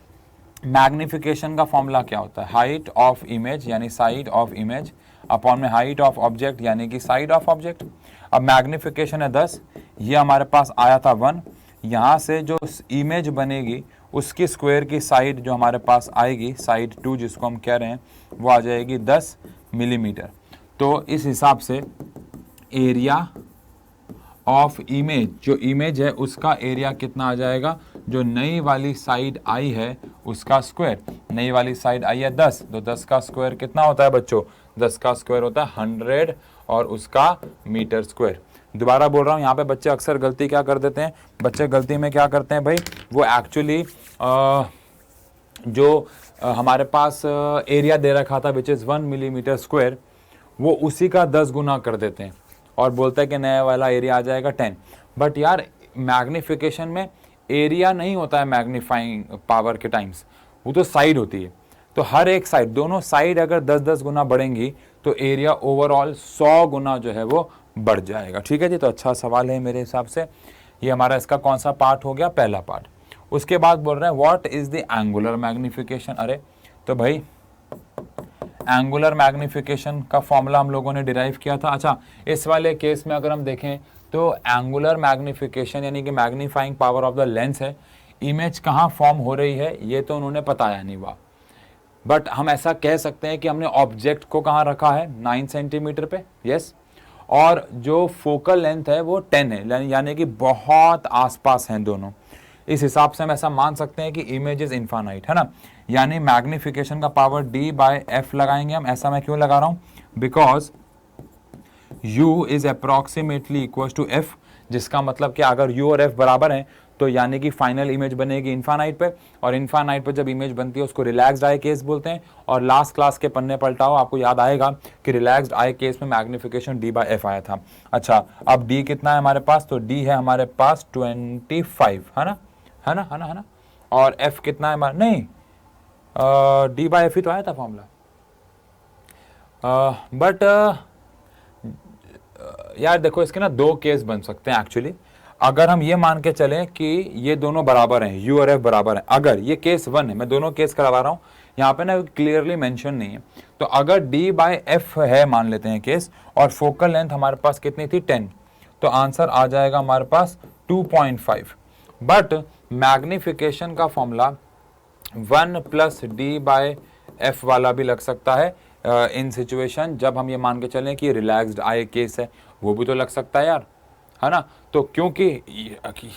मैग्निफिकेशन का फॉर्मूला क्या होता है, हाइट ऑफ इमेज यानी साइड ऑफ इमेज अपॉन में हाइट ऑफ ऑब्जेक्ट यानी कि साइड ऑफ ऑब्जेक्ट। अब मैग्निफिकेशन है 10, ये हमारे पास आया था 1, यहाँ से जो इमेज बनेगी उसकी स्क्वायर की साइड जो हमारे पास आएगी, साइड 2 जिसको हम कह रहे हैं, वो आ जाएगी 10 मिलीमीटर। तो इस हिसाब से एरिया ऑफ इमेज, जो इमेज है उसका एरिया कितना आ जाएगा, जो नई वाली साइड आई है उसका स्क्वायर, नई वाली साइड आई है 10, तो 10 का स्क्वायर कितना होता है बच्चों, 10 का स्क्वायर होता है 100 और उसका मीटर स्क्वायर। दोबारा बोल रहा हूँ, यहाँ पे बच्चे अक्सर गलती क्या कर देते हैं, बच्चे गलती में क्या करते हैं भाई, वो एक्चुअली जो हमारे पास एरिया दे रखा था विच इज़ 1 मिलीमीटर स्क्वायर, वो उसी का 10 गुना कर देते हैं और बोलते हैं कि नया वाला एरिया आ जाएगा 10। बट यार मैग्निफिकेशन में एरिया नहीं होता है मैग्नीफाइंग पावर के टाइम्स, वो तो साइड होती है। तो हर एक साइड, दोनों साइड अगर 10-10 गुना बढ़ेंगी तो एरिया ओवरऑल 100 गुना जो है वो बढ़ जाएगा। ठीक है जी, तो अच्छा सवाल है मेरे हिसाब से। ये हमारा इसका कौन सा पार्ट हो गया, पहला पार्ट। उसके बाद बोल रहे हैं what is the angular magnification. अरे तो भाई एंगुलर मैग्निफिकेशन का फॉर्मूला हम लोगों ने डिराइव किया था। अच्छा, इस वाले केस में अगर हम देखें तो एंगुलर मैग्निफिकेशन यानी कि magnifying power of the lens है, इमेज कहाँ फॉर्म हो रही है ये तो उन्होंने बताया नहीं, वाह। बट हम ऐसा कह सकते हैं कि हमने ऑब्जेक्ट को कहाँ रखा है, 9 सेंटीमीटर पे, यस, और जो फोकल लेंथ है वो 10 है, यानी कि बहुत आसपास हैं दोनों। इस हिसाब से हम ऐसा मान सकते हैं कि इमेज इज इन्फानाइट, है ना, यानी मैग्निफिकेशन का पावर D/F लगाएंगे हम। ऐसा मैं क्यों लगा रहा हूँ, because U is approximately equal to F, जिसका मतलब कि अगर U और F बराबर हैं तो यानी कि फाइनल इमेज बनेगी इन्फानाइट पे, और इन्फानाइट पे जब इमेज बनती है उसको रिलैक्स्ड आई केस बोलते हैं। और लास्ट क्लास के पन्ने पलटाओ, आपको याद आएगा कि रिलैक्स्ड आई केस में मैग्निफिकेशन D/F आया था। अच्छा, अब D कितना है हमारे पास, तो D है हमारे पास 25, है ना, है ना, है ना, है ना। और F कितना है हमारा, नहीं D/F ही तो आया था फॉर्मूला। बट यार देखो, इसके ना 2 केस बन सकते हैं एक्चुअली। अगर हम ये मान के चलें कि ये दोनों बराबर हैं, U और F बराबर हैं, अगर ये केस 1 है, मैं दोनों केस करवा रहा हूँ, यहाँ पे ना क्लियरली मेंशन नहीं है, तो अगर D/F है मान लेते हैं केस, और फोकल लेंथ हमारे पास कितनी थी 10, तो आंसर आ जाएगा हमारे पास 2.5। बट मैग्निफिकेशन का फॉर्मूला 1 + D/F वाला भी लग सकता है इन सिचुएशन, जब हम ये मान के चलें कि रिलैक्स्ड आई केस है, वो भी तो लग सकता है यार, है ना। तो क्योंकि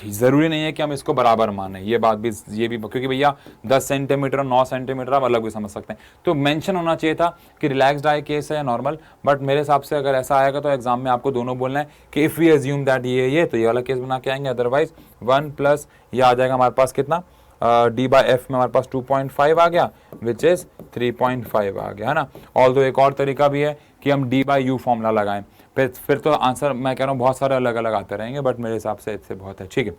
ज़रूरी नहीं है कि हम इसको बराबर माने, ये बात भी, ये भी, क्योंकि भैया 10 सेंटीमीटर और 9 सेंटीमीटर आप अलग भी समझ सकते हैं। तो मेंशन होना चाहिए था कि रिलैक्स्ड आई केस है या नॉर्मल। बट मेरे हिसाब से अगर ऐसा आएगा तो एग्जाम में आपको दोनों बोलना है कि इफ़ वी एज्यूम दैट ये तो ये वाला केस बना के आएंगे, अदरवाइज 1 + ये आ जाएगा हमारे पास कितना, D/F में हमारे पास 2.5 आ गया, विच इज़ 3.5 आ गया, है ना। ऑल्दो एक और तरीका भी है कि हम D/U फॉर्मूला लगाएं, फिर तो आंसर मैं कह रहा हूँ बहुत सारे अलग अलग आते रहेंगे, बट मेरे हिसाब से इससे बहुत है। ठीक है,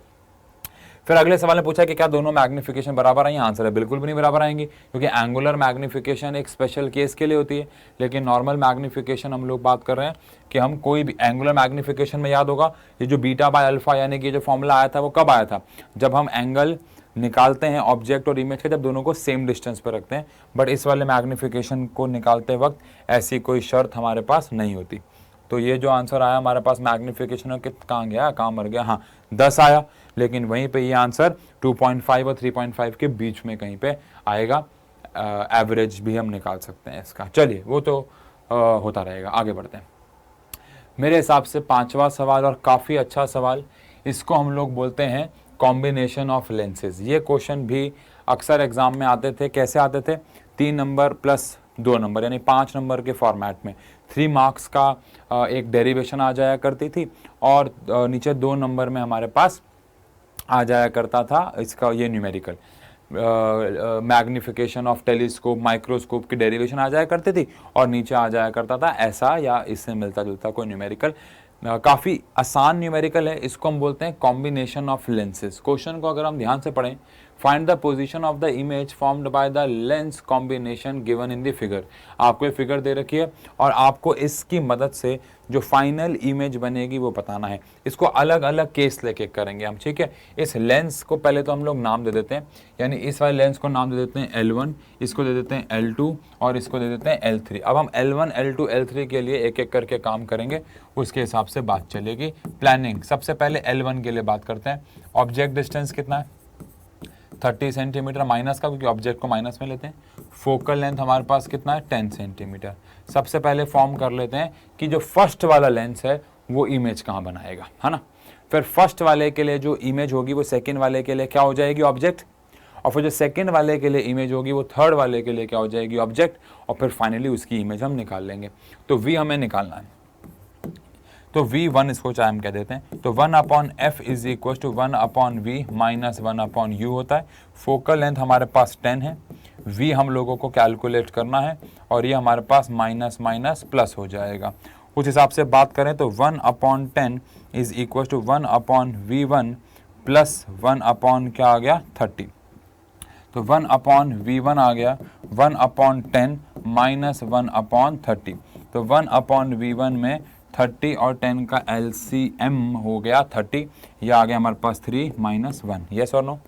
फिर अगले सवाल ने पूछा कि क्या दोनों मैग्निफिकेशन बराबर आएंगे। आंसर है बिल्कुल भी नहीं बराबर आएंगी, क्योंकि एंगुलर मैग्निफिकेशन एक स्पेशल केस के लिए होती है, लेकिन नॉर्मल मैग्निफिकेशन हम लोग बात कर रहे हैं कि हम कोई भी एंगुलर मैग्निफिकेशन में, याद होगा ये जो β/α यानी कि जो फॉर्मूला आया था वो कब आया था, जब हम एंगल निकालते हैं ऑब्जेक्ट और इमेज के, जब दोनों को सेम डिस्टेंस पर रखते हैं। बट इस वाले मैग्निफिकेशन को निकालते वक्त ऐसी कोई शर्त हमारे पास नहीं होती। तो ये जो आंसर आया हमारे पास मैग्निफिकेशन कहाँ गया, कहाँ मर गया, हाँ 10 आया, लेकिन वहीं पे ये आंसर 2.5 और 3.5 के बीच में कहीं पे आएगा। एवरेज भी हम निकाल सकते हैं इसका। चलिए वो तो होता रहेगा, आगे बढ़ते हैं। मेरे हिसाब से 5वां सवाल और काफ़ी अच्छा सवाल, इसको हम लोग बोलते हैं कॉम्बिनेशन ऑफ लेंसेज। ये क्वेश्चन भी अक्सर एग्जाम में आते थे। कैसे आते थे, 3 नंबर + 2 नंबर यानी 5 नंबर के फॉर्मेट में। 3 मार्क्स का एक डेरिवेशन आ जाया करती थी, और नीचे 2 नंबर में हमारे पास आ जाया करता था इसका ये numerical magnification of telescope, microscope की डेरिवेशन आ जाया करती थी, और नीचे आ जाया करता था ऐसा या इससे मिलता जुलता कोई न्यूमेरिकल। काफ़ी आसान न्यूमेरिकल है, इसको हम बोलते हैं कॉम्बिनेशन ऑफ लेंसेज। क्वेश्चन को अगर हम ध्यान से पढ़ें, find the position of the image formed by the lens combination given in the figure. आपको ये फिगर दे रखी है और आपको इसकी मदद से जो फाइनल इमेज बनेगी वो बताना है। इसको अलग अलग केस लेके करेंगे हम, ठीक है। इस लेंस को पहले तो हम लोग नाम दे देते हैं, यानी इस वाले लेंस को नाम दे देते हैं L1, इसको दे देते हैं L2 और इसको दे देते हैं L3। अब हम L1, L2, L3 के लिए एक एक करके काम करेंगे, उसके हिसाब से बात चलेगी। प्लानिंग, सबसे पहले L1 के लिए बात करते हैं। ऑब्जेक्ट डिस्टेंस कितना है? 30 सेंटीमीटर माइनस का, क्योंकि ऑब्जेक्ट को माइनस में लेते हैं। फोकल लेंथ हमारे पास कितना है? 10 सेंटीमीटर। सबसे पहले फॉर्म कर लेते हैं कि जो फर्स्ट वाला लेंस है वो इमेज कहाँ बनाएगा, है ना। फिर फर्स्ट वाले के लिए जो इमेज होगी वो सेकंड वाले के लिए क्या हो जाएगी? ऑब्जेक्ट। और फिर जो सेकंड वाले के लिए इमेज होगी वो थर्ड वाले के लिए क्या हो जाएगी? ऑब्जेक्ट। और फिर फाइनली उसकी इमेज हम निकाल लेंगे। तो V हमें निकालना है, तो V1 इसको चाहे हम कह देते हैं। तो 1/f is equal to 1/v minus 1/u होता है। फोकल लेंथ हमारे पास 10 है, V हम लोगों को कैलकुलेट करना है और ये हमारे पास माइनस माइनस प्लस हो जाएगा। उस हिसाब से बात करें तो 1/10 is equal to 1/v1 plus 1/ क्या आ गया? 30। तो 1/v1 आ गया 1/10 माइनस 1/30। तो 1/v1 में 30 और 10 का LCM हो गया 30। यह आ गया हमारे पास 3 - 1। यस और नो?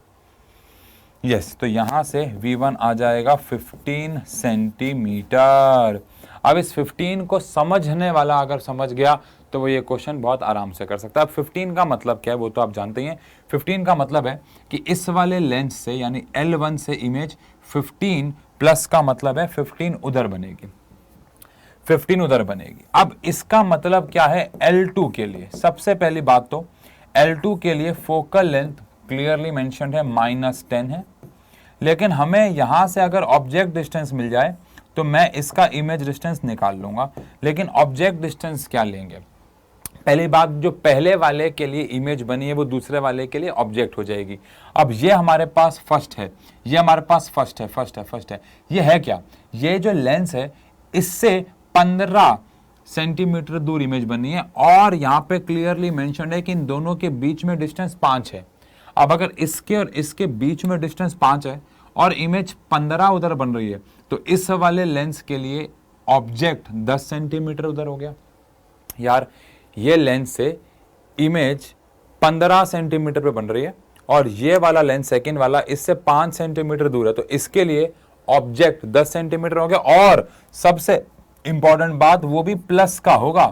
यस। तो यहाँ से V1 आ जाएगा 15 सेंटीमीटर। अब इस 15 को समझने वाला अगर समझ गया तो वो ये क्वेश्चन बहुत आराम से कर सकता है। अब 15 का मतलब क्या है वो तो आप जानते ही हैं। 15 का मतलब है कि इस वाले लेंस से यानी L1 से इमेज 15 प्लस का मतलब है 15 उधर बनेगी, 15 उधर बनेगी। अब इसका मतलब क्या है L2 के लिए? सबसे पहली बात तो L2 के लिए फोकल लेंथ क्लियरली मेंशन्ड है -10 है, लेकिन हमें यहां से अगर ऑब्जेक्ट डिस्टेंस मिल जाए तो मैं इसका इमेज डिस्टेंस निकाल लूंगा। लेकिन ऑब्जेक्ट डिस्टेंस क्या लेंगे? पहली बात, जो पहले वाले के लिए इमेज बनी है वो दूसरे वाले के लिए ऑब्जेक्ट हो जाएगी। अब ये हमारे पास फर्स्ट है, ये हमारे पास फर्स्ट है। ये है क्या? ये जो लेंस है इससे 15 सेंटीमीटर दूर इमेज बनी है और यहाँ पे क्लियरली मेंशन्ड है कि इन दोनों के बीच में डिस्टेंस 5 है। अब अगर इसके और इसके बीच में डिस्टेंस 5 है और इमेज 15 उधर बन रही है तो इस वाले लेंस के लिए ऑब्जेक्ट 10 सेंटीमीटर उधर हो गया। यार ये लेंस से इमेज 15 सेंटीमीटर पे बन रही है और ये वाला लेंस सेकंड वाला इससे 5 सेंटीमीटर दूर है, तो इसके लिए ऑब्जेक्ट 10 सेंटीमीटर हो गया। और सबसे इंपॉर्टेंट बात वो भी प्लस का होगा,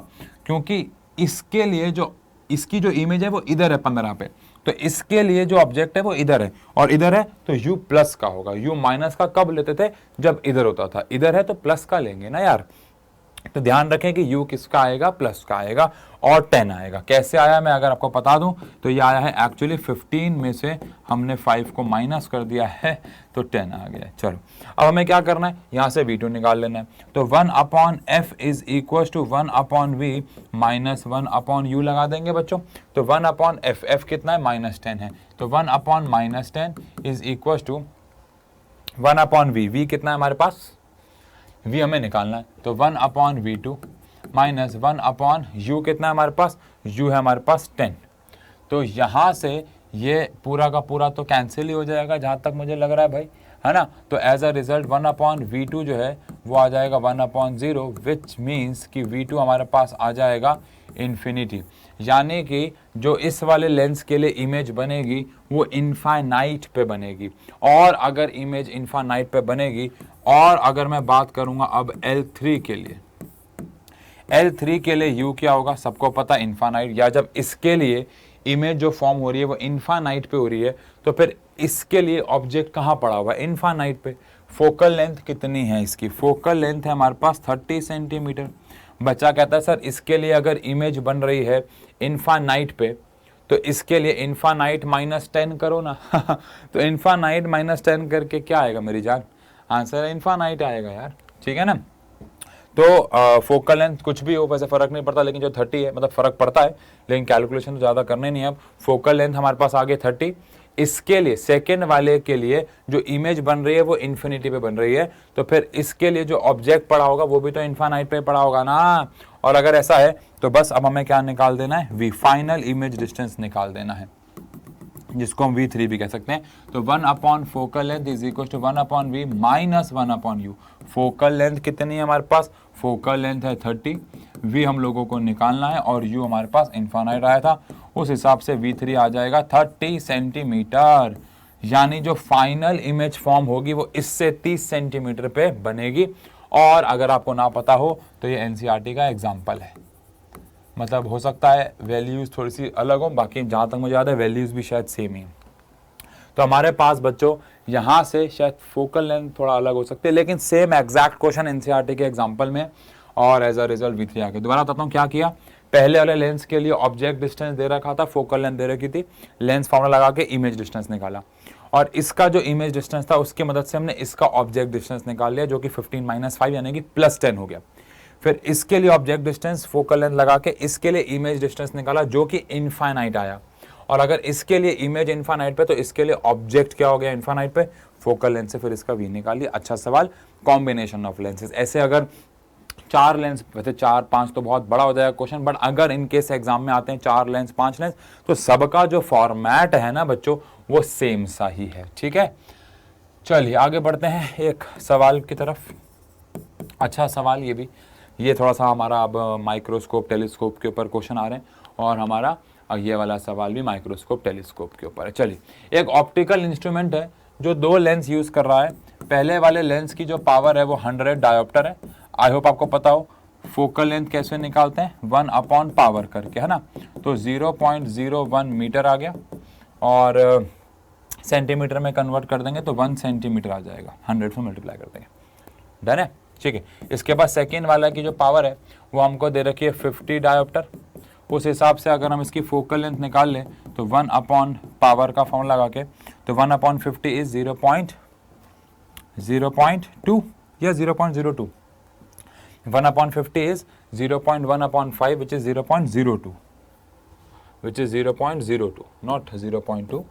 क्योंकि इसके लिए जो इसकी जो इमेज है वो इधर है 15 पे, तो इसके लिए जो ऑब्जेक्ट है वो इधर है और इधर है तो u प्लस का होगा। u माइनस का कब लेते थे? जब इधर होता था। इधर है तो प्लस का लेंगे ना यार। तो ध्यान रखें कि u किसका आएगा? प्लस का आएगा और 10 आएगा। कैसे आया मैं अगर आपको बता दूं तो ये आया है एक्चुअली 15 में से हमने 5 को माइनस कर दिया है तो 10 आ गया। चलो अब हमें क्या करना है? यहाँ से V2 निकाल लेना है। तो 1/f is equal to 1/v minus 1/u लगा देंगे बच्चों। तो 1/f, f कितना है? -10 है, तो 1/-10 is equal to 1/v। v कितना है हमारे पास? v हमें निकालना है, तो 1/v2 माइनस 1/u कितना है हमारे पास? u है हमारे पास 10। तो यहाँ से ये पूरा का पूरा तो कैंसिल ही हो जाएगा जहाँ तक मुझे लग रहा है भाई, है ना। तो एज अ रिजल्ट 1/v2 जो है वो आ जाएगा 1/0, विच मीन्स कि v2 हमारे पास आ जाएगा इन्फिनिटी। यानी कि जो इस वाले लेंस के लिए इमेज बनेगी वो इनफाइनाइट पे बनेगी। और अगर इमेज इनफाइनाइट पे बनेगी, और अगर मैं बात करूंगा अब L3 के लिए, L3 के लिए u क्या होगा? सबको पता इनफाइनाइट। या जब इसके लिए इमेज जो फॉर्म हो रही है वो इनफाइनाइट पे हो रही है तो फिर इसके लिए ऑब्जेक्ट कहाँ पड़ा हुआ है? इनफाइनाइट पे। फोकल लेंथ कितनी है इसकी? फोकल लेंथ है हमारे पास 30 सेंटीमीटर। बच्चा कहता है सर इसके लिए अगर इमेज बन रही है इनफाइनाइट पे तो इसके लिए इनफाइनाइट -10 करो ना। तो इनफाइनाइट -10 करके क्या आएगा मेरी जान? आंसर इनफाइनाइट आएगा यार, ठीक है ना। तो फोकल लेंथ कुछ भी हो वैसे फर्क नहीं पड़ता, लेकिन जो 30 है मतलब फर्क पड़ता है, लेकिन कैलकुलेशन तो ज़्यादा करने नहीं है। अब फोकल लेंथ हमारे पास आ गई 30। इसके लिए सेकेंड वाले के लिए जो इमेज बन रही है वो इन्फिनिटी पे बन रही है, तो फिर इसके लिए जो ऑब्जेक्ट पड़ा होगा वो भी तो इनफाइनाइट पे पड़ा होगा ना। और अगर ऐसा है तो बस अब हमें क्या निकाल देना है? v, फाइनल इमेज डिस्टेंस निकाल देना है। जिसको हम V3 भी कह सकते हैं। तो 1 upon focal length is equal to 1 upon V minus 1 upon U। Focal length कितनी है हमारे पास? फोकल लेंथ है 30, V हम लोगों को निकालना है और U हमारे पास इन्फानाइट आया था, उस हिसाब से V3 आ जाएगा 30 सेंटीमीटर। यानी जो फाइनल इमेज फॉर्म होगी वो इससे 30 सेंटीमीटर पे बनेगी। और अगर आपको ना पता हो तो ये एनसीईआरटी का एग्जाम्पल है, मतलब हो सकता है वैल्यूज़ थोड़ी सी अलग हो, बाकी जहाँ तक मुझे याद है वैल्यूज़ भी शायद सेम ही। तो हमारे पास बच्चों यहाँ से शायद फोकल लेंथ थोड़ा अलग हो सकती है, लेकिन सेम एग्जैक्ट क्वेश्चन एनसीईआरटी के एग्जाम्पल में, और एज अ रिजल्ट V3 आ गया। दोबारा बताता हूँ क्या किया। पहले वाले लेंस के लिए ऑब्जेक्ट डिस्टेंस दे रखा था, फोकल लेंथ दे रखी थी, लेंस फॉर्मूला लगा के इमेज डिस्टेंस निकाला, और इसका जो इमेज डिस्टेंस था उसकी मदद से हमने इसका ऑब्जेक्ट डिस्टेंस निकाल लिया, जो कि 15 - 5 यानी कि +10 हो गया। फिर इसके लिए ऑब्जेक्ट डिस्टेंस फोकल लेंथ लगा के इसके लिए इमेज डिस्टेंस निकाला, जो कि इनफाइनाइट आया। और अगर इसके लिए इमेज इनफाइनाइट पे तो इसके लिए ऑब्जेक्ट क्या हो गया इनफाइनाइट पे, फोकल लेंथ से फिर इसका V निकाल लिया। अच्छा सवाल, कॉम्बिनेशन ऑफ लेंसेज। ऐसे अगर 4 लेंस, वैसे 4 5 तो बहुत बड़ा हो जाएगा क्वेश्चन, बट अगर इन केस एग्जाम में आते हैं 4 लेंस 5 लेंस, तो सबका जो फॉर्मेट है ना बच्चों वो सेम सा ही है। ठीक है, चलिए आगे बढ़ते हैं एक सवाल की तरफ। अच्छा सवाल ये भी, ये थोड़ा सा हमारा अब माइक्रोस्कोप टेलीस्कोप के ऊपर क्वेश्चन आ रहे हैं, और हमारा ये वाला सवाल भी माइक्रोस्कोप टेलीस्कोप के ऊपर है। चलिए, एक ऑप्टिकल इंस्ट्रूमेंट है जो 2 लेंस यूज कर रहा है। पहले वाले लेंस की जो पावर है वो 100 डायोप्टर है। आई होप आपको पता हो फोकल लेंथ कैसे निकालते हैं, 1 अपॉन पावर करके, है ना। तो 0.01 मीटर आ गया, और सेंटीमीटर में कन्वर्ट कर देंगे तो 1 सेंटीमीटर आ जाएगा, 100 से मल्टीप्लाई कर देंगे। डन है, ठीक है। इसके बाद सेकेंड वाला की जो पावर है वो हमको दे रखी है 50 डायोप्टर। उस हिसाब से अगर हम इसकी फोकल लेंथ निकाल लें तो 1 अपॉन पावर का फॉर्मूला लगा के, तो 1 अपॉन 50 इज 0.02 या 0.02। 1 upon 50 is 0.1 upon 5 which is 0.02, not 0.2,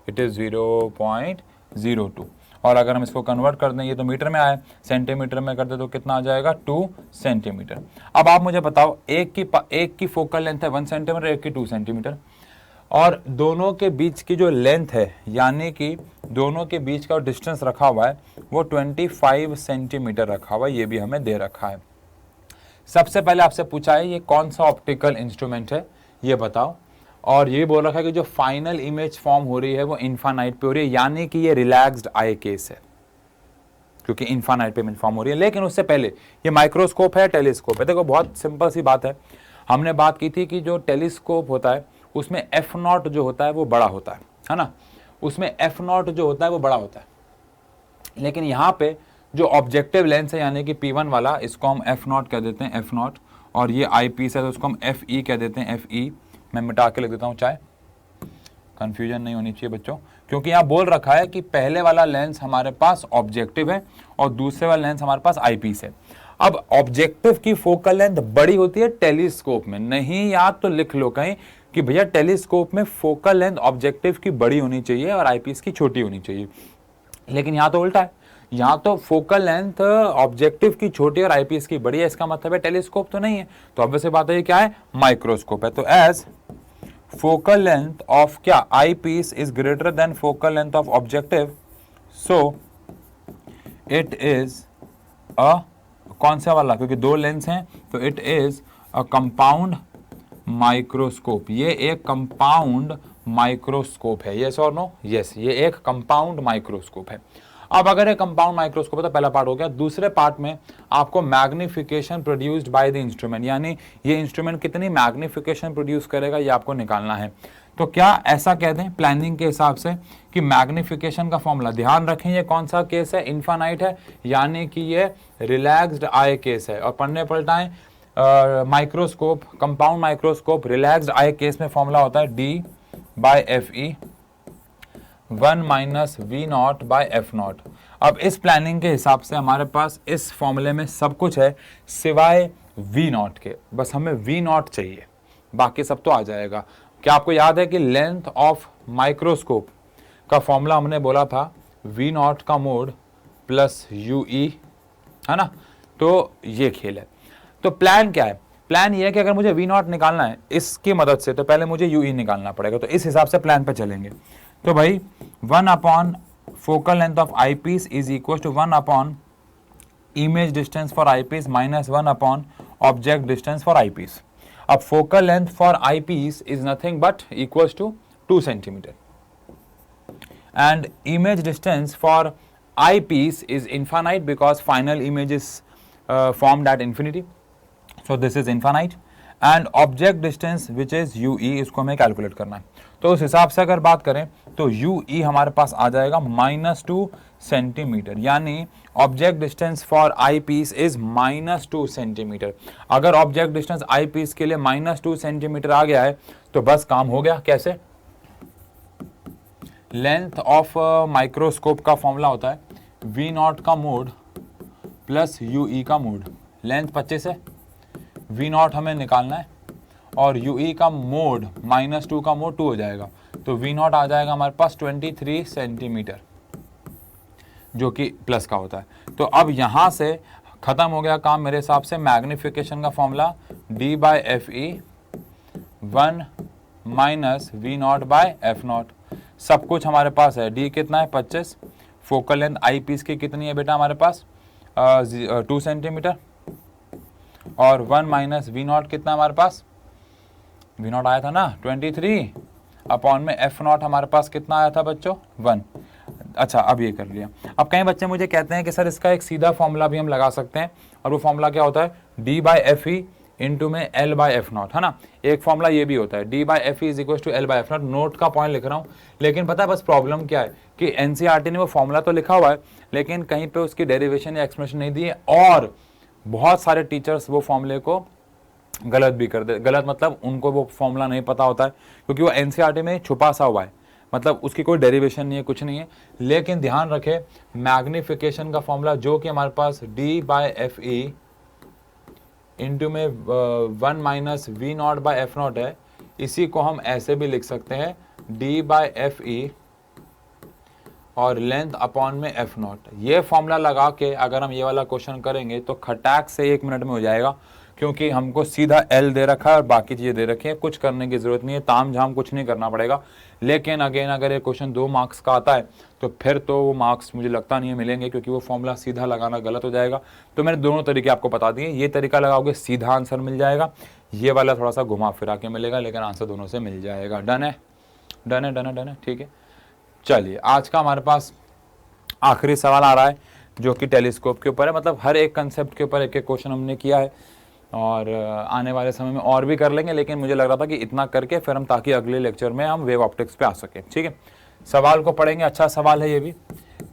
it is 0.02। और अगर हम इसको कन्वर्ट कर दें, ये तो मीटर में आया, सेंटीमीटर में कर दे तो कितना आ जाएगा, 2 सेंटीमीटर। अब आप मुझे बताओ, एक की फोकल लेंथ है 1 सेंटीमीटर, एक की 2 सेंटीमीटर, और दोनों के बीच की जो लेंथ है, यानी कि दोनों के बीच का डिस्टेंस रखा हुआ है वो 25 सेंटीमीटर रखा हुआ है, ये भी हमें दे रखा है। सबसे पहले आपसे पूछा है ये कौन सा ऑप्टिकल इंस्ट्रूमेंट है, ये बताओ। और ये बोल रखा है कि जो फाइनल इमेज फॉर्म हो रही है वो इनफाइनाइट पे हो रही है, यानी कि ये रिलैक्स्ड आई केस है, क्योंकि इनफाइनाइट पे इमेज फॉर्म हो रही है। लेकिन उससे पहले ये माइक्रोस्कोप है, टेलीस्कोप है। देखो बहुत सिंपल सी बात है, हमने बात की थी कि जो टेलीस्कोप होता है उसमें f0 जो होता है वो बड़ा होता है ना, उसमें f0 जो होता है वो बड़ा होता है। लेकिन यहाँ पे जो ऑब्जेक्टिव लेंस है यानी कि P1 वाला, इसको हम f0 कह देते हैं, f0, और ये आई पीस है तो उसको हम fe कह देते हैं, fe। मैं मिटा के लिख देता हूँ, चाहे कंफ्यूजन नहीं होनी चाहिए बच्चों, क्योंकि यहाँ बोल रखा है कि पहले वाला लेंस हमारे पास ऑब्जेक्टिव है और दूसरे वाला लेंस हमारे पास आई पीस है। अब ऑब्जेक्टिव की फोकल लेंथ बड़ी होती है टेलीस्कोप में, नहीं याद तो लिख लो कहीं कि भैया टेलीस्कोप में फोकल लेंथ ऑब्जेक्टिव की बड़ी होनी चाहिए और आईपीस की छोटी होनी चाहिए। लेकिन यहाँ तो उल्टा है, यहाँ तो फोकल लेंथ ऑब्जेक्टिव की छोटी और आईपीस की बड़ी है, इसका मतलब है टेलीस्कोप तो नहीं है। तो ऑब्वियस बात है ये क्या है, माइक्रोस्कोप है। तो एज फोकल लेंथ ऑफ क्या eyepiece is greater than focal length of objective, so it is a, कौन सा वाला, क्योंकि 2 लेंस हैं तो it is a compound microscope. ये एक कंपाउंड माइक्रोस्कोप है, यस और नो, यस, ये एक कंपाउंड माइक्रोस्कोप है। अब अगर ये कंपाउंड माइक्रोस्कोप है तो पहला पार्ट हो गया। दूसरे पार्ट में आपको magnification produced by the instrument, यानी ये इंस्ट्रूमेंट कितनी मैग्निफिकेशन प्रोड्यूस करेगा ये आपको निकालना है। तो क्या ऐसा कह दें प्लानिंग के हिसाब से कि मैग्निफिकेशन का फॉर्मूला, ध्यान रखें ये कौन सा केस है, इनफाइनाइट है, यानी कि ये रिलैक्स्ड आई केस है। और पढ़ने पलटाएं माइक्रोस्कोप, कंपाउंड माइक्रोस्कोप रिलैक्स्ड आई केस में फॉर्मूला होता है D/FE 1 - V0/F0। अब इस प्लानिंग के हिसाब से हमारे पास इस फॉर्मूले में सब कुछ है सिवाय V0 के, बस हमें V0 चाहिए, बाकी सब तो आ जाएगा। क्या आपको याद है कि लेंथ ऑफ माइक्रोस्कोप का फॉर्मूला हमने बोला था V0 का मोड प्लस UE, है ना। तो ये खेल है। तो प्लान क्या है, प्लान ये है कि अगर मुझे वी नॉट निकालना है इसकी मदद से तो पहले मुझे यू ई निकालना पड़ेगा, तो इस हिसाब से प्लान पे चलेंगे। तो भाई 1 upon focal length of eyepiece is equal to 1 upon image distance for eyepiece minus 1 upon object distance for eyepiece. अब focal length for eyepiece is nothing but equals to 2 centimetre and image distance for eyepiece is infinite because final image is formed at infinity, so this is infinite and object distance which is UE इसको हमें कैलकुलेट करना है। तो उस हिसाब से अगर बात करें तो UE हमारे पास आ जाएगा -2 सेंटीमीटर, यानी object distance for eyepiece is -2 centimetre. अगर ऑब्जेक्ट डिस्टेंस आई पीस के लिए -2 सेंटीमीटर आ गया है तो बस काम हो गया। कैसे? लेंथ ऑफ माइक्रोस्कोप का फॉर्मूला होता है वी नॉट का मोड प्लस यू ई का मोड। लेंथ 25 है, वी नॉट हमें निकालना है और यू ई का मोड -2 का मोड 2 हो जाएगा, तो वी नॉट आ जाएगा हमारे पास 23 सेंटीमीटर जो कि प्लस का होता है। तो अब यहाँ से ख़त्म हो गया काम मेरे हिसाब से। मैग्नीफिकेशन का formula d by F E 1 minus V naught by F naught. सब कुछ हमारे पास है। डी कितना है 25, फोकल लेंथ आई पीस की कितनी है बेटा हमारे पास 2 सेंटीमीटर, और 1 माइनस वी नॉट कितना हमारे पास, वी नॉट आया था ना 23 अपॉन में एफ नॉट हमारे पास कितना आया था बच्चों 1। अच्छा अब ये कर लिया। अब कई बच्चे मुझे कहते हैं कि सर इसका एक सीधा फॉर्मूला भी हम लगा सकते हैं, और वो फॉर्मूला क्या होता है D by F E into में एल बाई एफ नॉट, है ना। एक फॉर्मूला ये भी होता है D by F E is equal to L by F naught. Note का पॉइंट लिख रहा हूँ, लेकिन पता है बस प्रॉब्लम क्या है कि एनसीईआरटी ने वो फॉर्मूला तो लिखा हुआ है लेकिन कहीं पे उसकी डेरिवेशन या एक्सप्लेनेशन नहीं दी है, और बहुत सारे टीचर्स वो फॉर्मूले को गलत भी कर दे। गलत मतलब उनको वो फॉर्मूला नहीं पता होता है क्योंकि वो एनसीईआरटी में छुपा सा हुआ है, मतलब उसकी कोई डेरिवेशन नहीं है, कुछ नहीं है। लेकिन ध्यान रखें मैग्नीफिकेशन का फॉर्मूला जो कि हमारे पास D by F E into में 1 minus V nought by F not है, इसी को हम ऐसे भी लिख सकते हैं डी बाई एफ ई और लेंथ अपॉन में एफ नॉट। ये फॉर्मूला लगा के अगर हम ये वाला क्वेश्चन करेंगे तो खटाक से 1 मिनट में हो जाएगा, क्योंकि हमको सीधा एल दे रखा है और बाकी चीज़ें दे रखी है। कुछ करने की ज़रूरत नहीं है, ताम झाम कुछ नहीं करना पड़ेगा। लेकिन अगेन अगर ये क्वेश्चन 2 मार्क्स का आता है तो फिर तो वो मार्क्स मुझे लगता नहीं है मिलेंगे, क्योंकि वो फॉर्मूला सीधा लगाना गलत हो जाएगा। तो मैंने दोनों तरीके आपको बता दिए। ये तरीका लगाओगे सीधा आंसर मिल जाएगा, ये वाला थोड़ा सा घुमा फिरा के मिलेगा, लेकिन आंसर दोनों से मिल जाएगा। डन है, डन है, डन है, डन है, ठीक है। चलिए आज का हमारे पास आखिरी सवाल आ रहा है जो कि टेलीस्कोप के ऊपर है, मतलब हर एक कंसेप्ट के ऊपर एक एक क्वेश्चन हमने किया है और आने वाले समय में और भी कर लेंगे, लेकिन मुझे लग रहा था कि इतना करके फिर हम ताकि अगले लेक्चर में हम वेव ऑप्टिक्स पे आ सकें। ठीक है, सवाल को पढ़ेंगे। अच्छा सवाल है ये भी,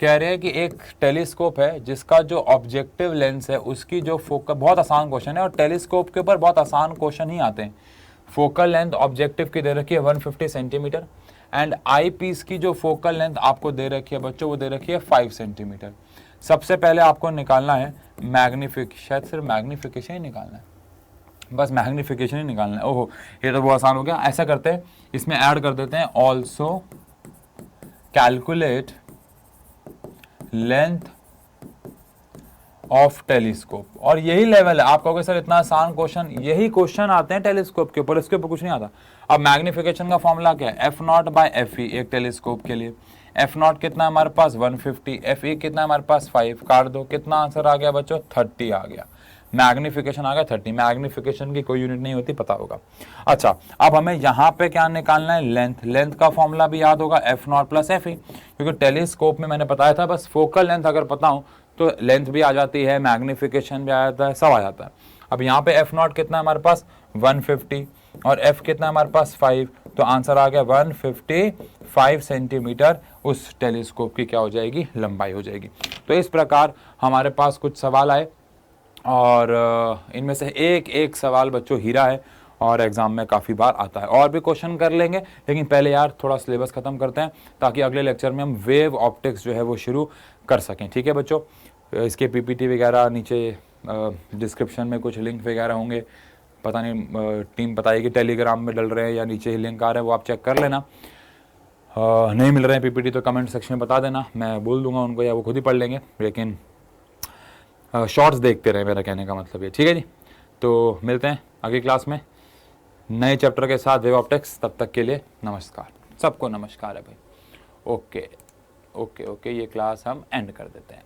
कह रहे हैं कि एक टेलीस्कोप है जिसका जो ऑब्जेक्टिव लेंस है उसकी जो फोकल, बहुत आसान क्वेश्चन है और टेलीस्कोप के ऊपर बहुत आसान क्वेश्चन ही आते हैं। फोकल लेंथ ऑब्जेक्टिव की दे रखी है 150 सेंटीमीटर एंड आई पीस की जो फोकल लेंथ आपको दे रखी है बच्चों वो दे रखी है 5 सेंटीमीटर। सबसे पहले आपको निकालना है शायद सिर्फ मैग्नीफिकेशन ही निकालना है, बस मैग्नीफिकेशन ही निकालना है। ओहो ये तो बहुत आसान हो गया। ऐसा करते हैं, इसमें ऐड कर देते हैं also calculate length of telescope, और यही लेवल है। आप कहोगे सर इतना आसान क्वेश्चन, यही क्वेश्चन आते हैं टेलीस्कोप के ऊपर, इसके ऊपर कुछ नहीं आता। अब मैग्नीफिकेशन का फॉर्मूला क्या है, एफ नॉट बाई एफ ई एक टेलीस्कोप के लिए। एफ नॉट कितना है हमारे पास 150, एफ ई कितना है हमारे पास 5, काट दो, कितना आंसर आ गया बच्चों 30 आ गया। मैग्नीफिकेशन आ गया 30। मैग्नीफिकेशन की कोई यूनिट नहीं होती, पता होगा। अच्छा अब हमें यहाँ पे क्या निकालना है, लेंथ। लेंथ का फॉर्मूला भी याद होगा F not plus F E, क्योंकि टेलीस्कोप में मैंने बताया था बस फोकल लेंथ अगर पता हो तो लेंथ भी आ जाती है, मैग्नीफिकेशन भी आ जाता है, सब आ जाता है। अब यहाँ पे एफ नॉट कितना है हमारे पास 150 और एफ कितना है हमारे पास 5, तो आंसर आ गया 155 सेंटीमीटर उस टेलीस्कोप की क्या हो जाएगी, लंबाई हो जाएगी। तो इस प्रकार हमारे पास कुछ सवाल आए और इनमें से एक एक सवाल बच्चों हीरा है और एग्जाम में काफ़ी बार आता है। और भी क्वेश्चन कर लेंगे, लेकिन पहले यार थोड़ा सिलेबस ख़त्म करते हैं ताकि अगले लेक्चर में हम वेव ऑप्टिक्स जो है वो शुरू कर सकें। ठीक है बच्चों, इसके पीपीटी वगैरह नीचे डिस्क्रिप्शन में कुछ लिंक वगैरह होंगे, पता नहीं टीम बताएगी टेलीग्राम में डल रहे हैं या नीचे ही लिंक आ रहे हैं, वो आप चेक कर लेना। नहीं मिल रहे हैं पीपीटी तो कमेंट सेक्शन में बता देना, मैं बोल दूंगा उनको या वो खुद ही पढ़ लेंगे, लेकिन शॉर्ट्स देखते रहे, मेरा कहने का मतलब ये। ठीक है जी, तो मिलते हैं अगली क्लास में नए चैप्टर के साथ वेव ऑफ टेक्स्ट। तब तक के लिए नमस्कार, सबको नमस्कार है भाई। ओके ओके ओके, ये क्लास हम एंड कर देते हैं।